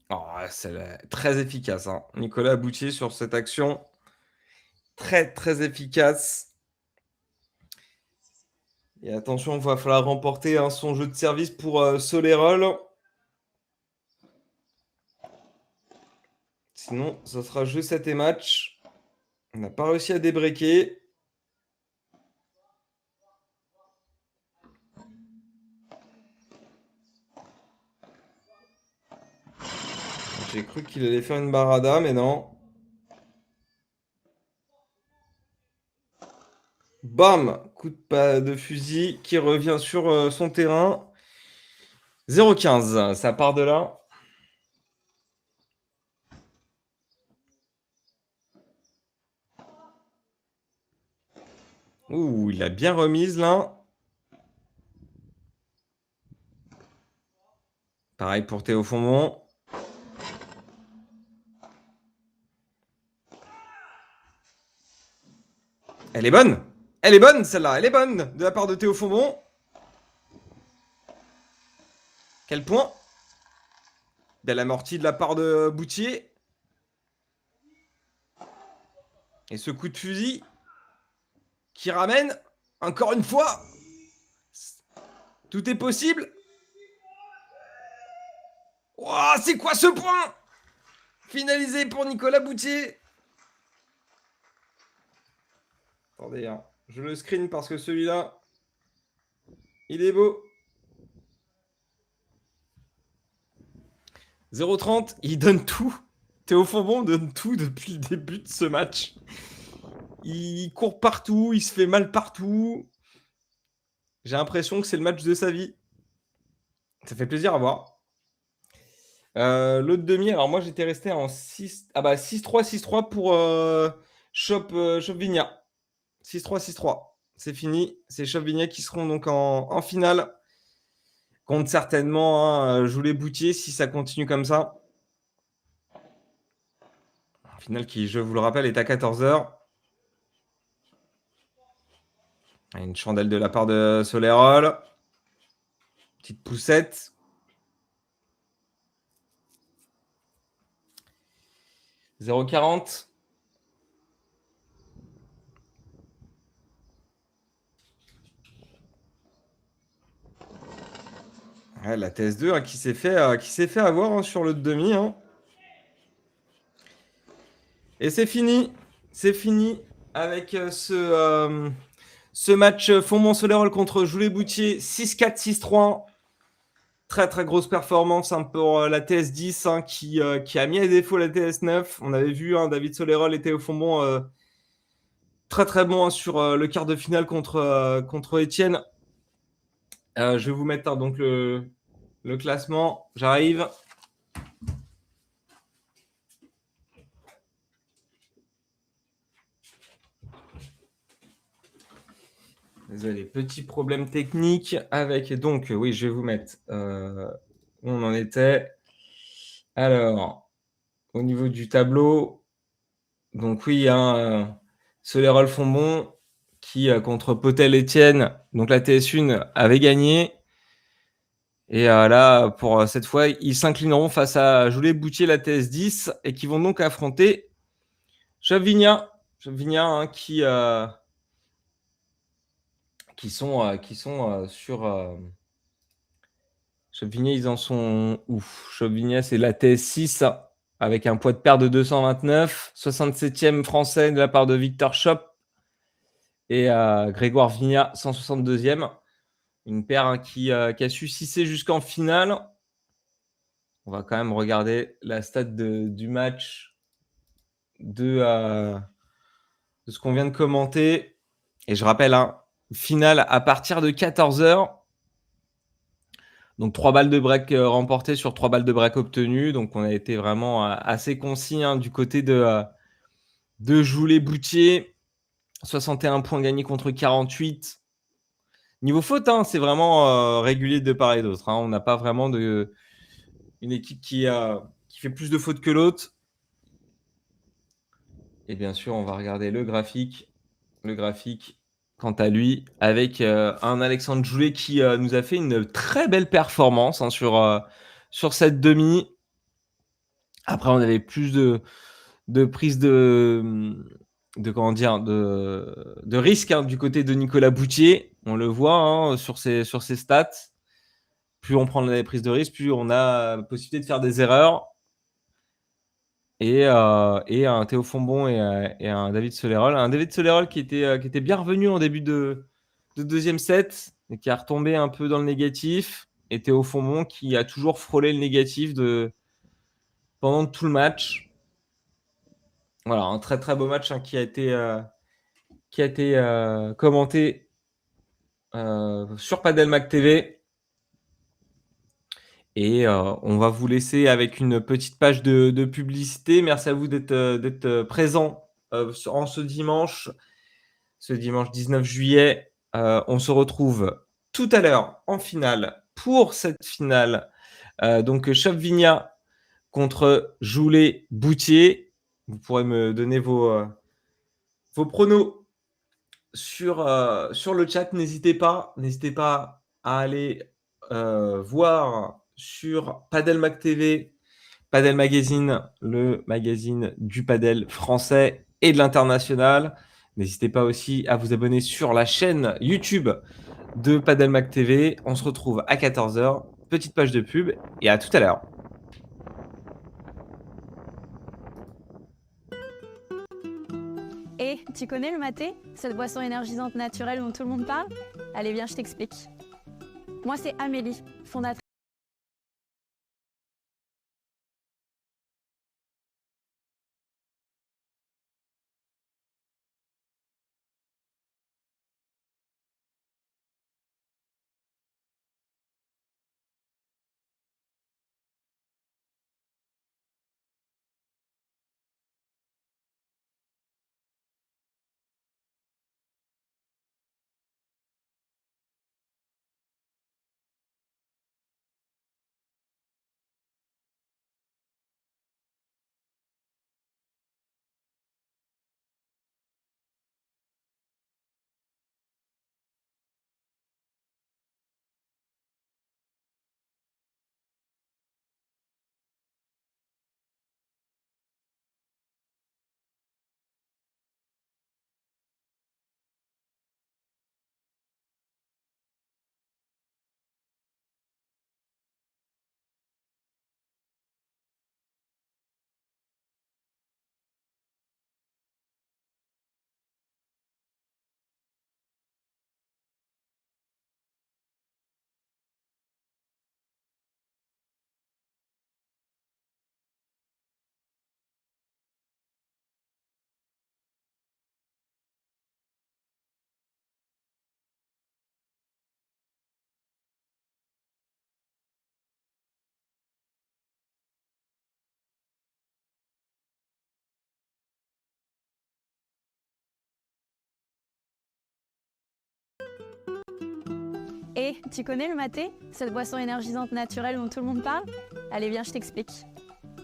B: Oh, c'est très efficace, hein. Nicolas Boutier sur cette action. Très très efficace. Et attention, il va falloir remporter son jeu de service pour Solerol. Sinon, ça sera jeu 7 et match. On n'a pas réussi à débreaker. J'ai cru qu'il allait faire une barada, mais non. Bam! Coup de fusil qui revient sur son terrain. 0-15, ça part de là. Ouh, il a bien remise là. Pareil pour Théo Fondon. Elle est bonne! Elle est bonne celle-là, elle est bonne de la part de Théo Fondon. Quel point? Belle amortie de la part de Boutier. Et ce coup de fusil qui ramène, encore une fois, tout est possible. Oh, c'est quoi ce point? Finalisé pour Nicolas Boutier. Attendez, hein. Je le screen parce que celui-là, il est beau. 0-30, il donne tout. Théo Fondon donne tout depuis le début de ce match. Il court partout, il se fait mal partout. J'ai l'impression que c'est le match de sa vie. Ça fait plaisir à voir. L'autre demi, alors moi j'étais resté en 6... Ah bah 6-3, 6-3 pour Shop Vigna. 6-3, 6-3. C'est fini. C'est Shop Vigna qui seront donc en finale. Compte certainement jouer les Boutier si ça continue comme ça. En finale qui, je vous le rappelle, est à 14h. Une chandelle de la part de Solérol. Petite poussette. 0,40. Ouais, la TS2 hein, qui s'est fait avoir hein, sur le demi. Hein. Et c'est fini. C'est fini avec ce match Fontbon-Solerol contre Joulet-Boutier. 6-4, 6-3. Très très grosse performance hein, pour la TS10 hein, qui a mis à défaut la TS9. On avait vu hein, David Solérol était au Fontbon très très bon hein, sur le quart de finale contre Etienne. Je vais vous mettre hein, donc le classement. J'arrive. Désolé, petit problème technique avec. Donc, oui, je vais vous mettre où on en était. Alors, au niveau du tableau, donc oui, hein, Solérol Fontbon qui contre Potel Etienne, donc la TS1 avait gagné. Et là, pour cette fois, ils s'inclineront face à Joulet-Boutier, la TS10, et qui vont donc affronter Chavigna hein, qui sont sur. Chavigna, ils en sont où? Chavigna, c'est la TS6 avec un poids de perte de 229, 67e français de la part de Victor Chop et Grégoire Vigna, 162e. Une paire hein, qui a su sisser jusqu'en finale. On va quand même regarder la stat du match de ce qu'on vient de commenter. Et je rappelle, hein, finale à partir de 14h. Donc 3 balles de break remportées sur 3 balles de break obtenues. Donc on a été vraiment assez concis hein, du côté de Joulet-Boutier. 61 points gagnés contre 48. Niveau faute, hein, c'est vraiment régulier de part et d'autre. Hein. On n'a pas vraiment une équipe qui fait plus de fautes que l'autre. Et bien sûr, on va regarder le graphique. Le graphique, quant à lui, avec un Alexandre Joulet qui nous a fait une très belle performance hein, sur cette demi. Après, on avait plus de prise comment dire, de risque hein, du côté de Nicolas Boutier. On le voit hein, sur ses stats. Plus on prend les prises de risque, plus on a la possibilité de faire des erreurs. Et un Théo Fontbon et un David Solérol. Un David Solérol qui était bien revenu en début de deuxième set et qui a retombé un peu dans le négatif. Et Théo Fontbon qui a toujours frôlé le négatif pendant tout le match. Voilà, un très très beau match hein, qui a été commenté sur Padelmac TV. Et on va vous laisser avec une petite page de publicité. Merci à vous d'être présent en ce dimanche 19 juillet. On se retrouve tout à l'heure en finale pour cette finale. Donc Chapvigna contre Joulet-Boutier. Vous pourrez me donner vos pronos sur le chat. N'hésitez pas à aller voir sur Padelmac TV, Padel Magazine, le magazine du padel français et de l'international. N'hésitez pas aussi à vous abonner sur la chaîne YouTube de Padelmac TV. On se retrouve à 14h. Petite page de pub et à tout à l'heure.
A: Et tu connais le maté? Cette boisson énergisante naturelle dont tout le monde parle? Allez, viens, je t'explique. Moi, c'est Amélie, fondatrice. Et tu connais le maté? Cette boisson énergisante naturelle dont tout le monde parle? Allez, viens, je t'explique.